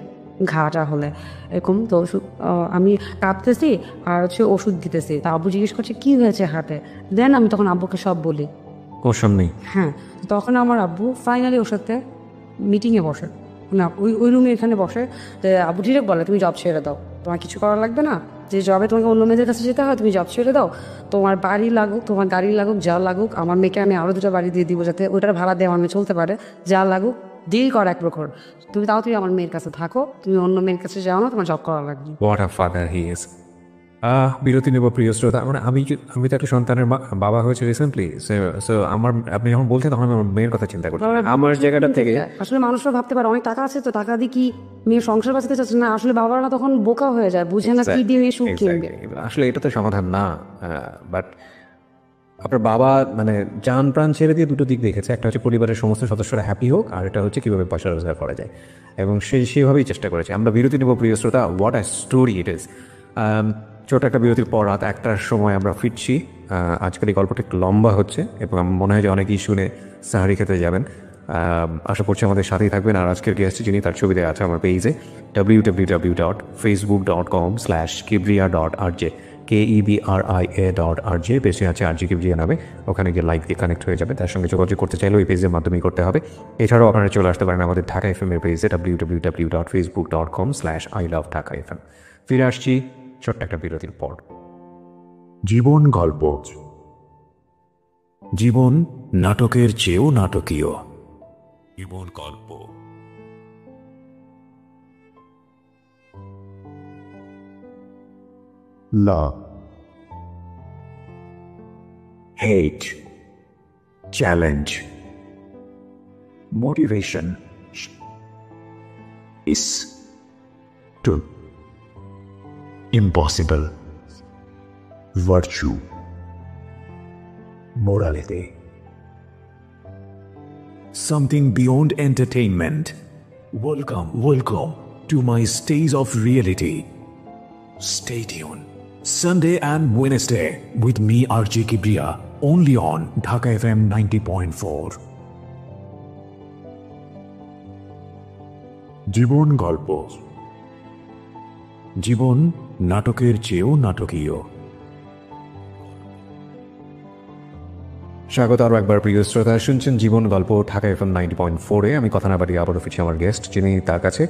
ঘাটা হলে এরকম। তো আমি কাঁপতেছি আর হচ্ছে ওষুধ দিতেছি, তা আব্বু জিজ্ঞেস করছে কী হয়েছে হাতে, দেন আমি তখন আব্বুকে সব বলি। ওর সামনেই? হ্যাঁ, তখন আমার আব্বু ফাইনালি ওর সাথে মিটিংয়ে বসে, না ওই রুমে এখানে বসে। আব্বু ডিরেক্ট বলে তুমি জব ছেড়ে দাও, তোমার কিছু করা লাগবে না, যে জবে তোমাকে অন্য মেয়েদের কাছে যেতে হয়, তুমি জব ছেড়ে দাও, তোমার বাড়ি লাগুক, তোমার গাড়ি লাগুক, যা লাগুক, আমার মেয়েকে আমি আরও 2টা বাড়ি দিয়ে দিব যাতে ওটার ভাড়া দিয়ে আমার মেয়ে চলতে পারে, যা লাগুক ডিল কর এক প্রখর, তুমি আমার মেয়ের কাছে থাকো, তুমি অন্য মেয়ের কাছে যাও না, তোমার জব করা লাগবে। What a father he is. বিরতি নেব প্রিয় শ্রোতা, মানে আমি তো একটা সন্তানের বাবা হয়েছে রিসেন্টলি, সো আপনি যখন বলছেন তখন আমি আমার মেয়ের কথা চিন্তা করছি আমার জায়গাটা থেকে। আসলে মানুষরা ভাবতে পারে অনেক টাকা আছে তো টাকা দিয়ে কি মেয়ের সংসার বাঁচাতে চাচ্ছে না, আসলে বাবারা তখন বোকা হয়ে যায়, বুঝে না কি দিয়ে মেয়ে সুখ কিনবে। আসলে এটা তো সমাধান না, বাট আপনার বাবা মানে জান প্রাণ ছেড়ে দিয়ে দুটো দিক দেখেছে, একটা হচ্ছে পরিবারের সমস্ত সদস্যরা হ্যাপি হোক, আর এটা হচ্ছে কীভাবে পয়সা রোজগার করা যায়, এবং সেভাবেই চেষ্টা করেছে। আমরা বিরতি নেব প্রিয় শ্রোতা, what a story it is. ছোট একটা বিরতির পর রাত 1টার সময় আমরা ফিরছি। আজকের এই গল্পটা একটু লম্বা হচ্ছে এবং আমার মনে হয় যে অনেকেই শুনে সাহারি খেতে যাবেন। আশা করছি আমাদের সাথেই থাকবেন। আর আজকের গেস্ট যিনি, তার ছবি দেওয়া আছে আমার পেজে www.facebook.com/kibria.rj KEBRIA.RJ, পেজে আছে RJ কিবরিয়া নামে, ওখানে গিয়ে লাইক দিয়ে কানেক্ট হয়ে যাবে। তার সঙ্গে যোগাযোগ করতে চাইলে ওই পেজের মাধ্যমেই করতে হবে। এছাড়াও আপনারা চলে আসতে পারেন আমাদের ঢাকা FM এর পেজে www.facebook.com/ILoveDhakaFM। ফিরে আসছি ছোট্ট একটা বিরতির পর। জীবন গল্প। জীবন নাটকের চেয়েও নাটকীয়। জীবন গল্প। Love, hate, challenge, motivation is to impossible, virtue, morality, something beyond entertainment. Welcome to my stage of reality. Stay tuned. Sunday and Wednesday with me RJ Kibriya, only on Dhaka FM 90.4. জীবন গল্প। জীবন নাটকের চেয়েও নাটকীয়। স্বাগত আরও একবার প্রিয় শ্রোতা, শুনছেন জীবন গল্প ঢাকা FM 90.4-এ। আমি কথা না বাড়ি আবারও ফিরছি আমার গেস্ট, যিনি তার কাছে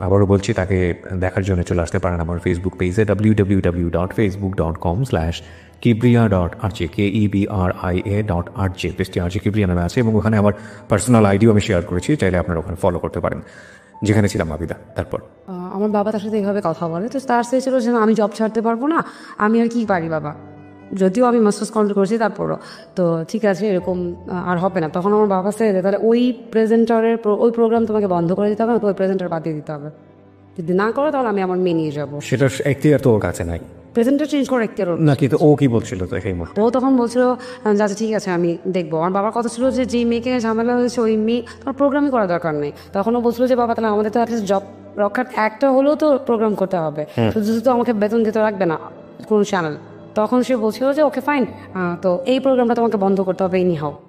আবারও বলছি তাকে দেখার জন্য চলে আসতে পারেন আমার ফেসবুক পেজে www.facebook.com/kibriya.rj KEBRIA.RJ। পেজটি RJ Kibriya নামে আছে এবং ওখানে আমার পার্সোনাল আইডিও আমি শেয়ার করেছি, চাইলে আপনারা ওখানে ফলো করতে পারেন। যেখানে ছিলাম আবিদা, তারপর আমার বাবা তার সাথে এইভাবে কথা বলে, তো তার সে ছিল যে আমি জব ছাড়তে পারবো না, আমি আর কি পারি বাবা, যদিও আমি মাস্টার্স কমপ্লিট করেছি তারপরও, তো ঠিক আছে এরকম আর হবে না। তখন আমার বাবা সে তাহলে ওই প্রেজেন্টারের ওই প্রোগ্রাম তোমাকে বন্ধ করে দিতে হবে, তো ওই প্রেজেন্টার বাদ দিয়ে দিতে হবে, যদি না করো তাহলে আমি আমার মেয়ে নিয়ে যাবো। সেটা এখতিয়ার তো ওর কাছে নাই, প্রেজেন্টার চেঞ্জ করে একটা নাকি? তো ও কি বলছিল তো এই মুহূর্তে? ও তখন বলছিল আচ্ছা ঠিক আছে আমি দেখবো। আমার বাবার কথা ছিল যে যেই মেয়েকে ঝামেলা হয়েছে ওই মেয়ে তোমার প্রোগ্রামই করা দরকার নেই। তখন ও বলছিল যে বাবা তাহলে আমাদের তো অ্যাটলিস্ট জব রক্ষার একটা হলেও তো প্রোগ্রাম করতে হবে, শুধু তো আমাকে বেতন দিতে রাখবে না কোনো চ্যানেল। তখন সে বলছিল যে ওকে ফাইন, তো এই প্রোগ্রামটা তোমাকে বন্ধ করতে হবে, এই নিয়ে হাও।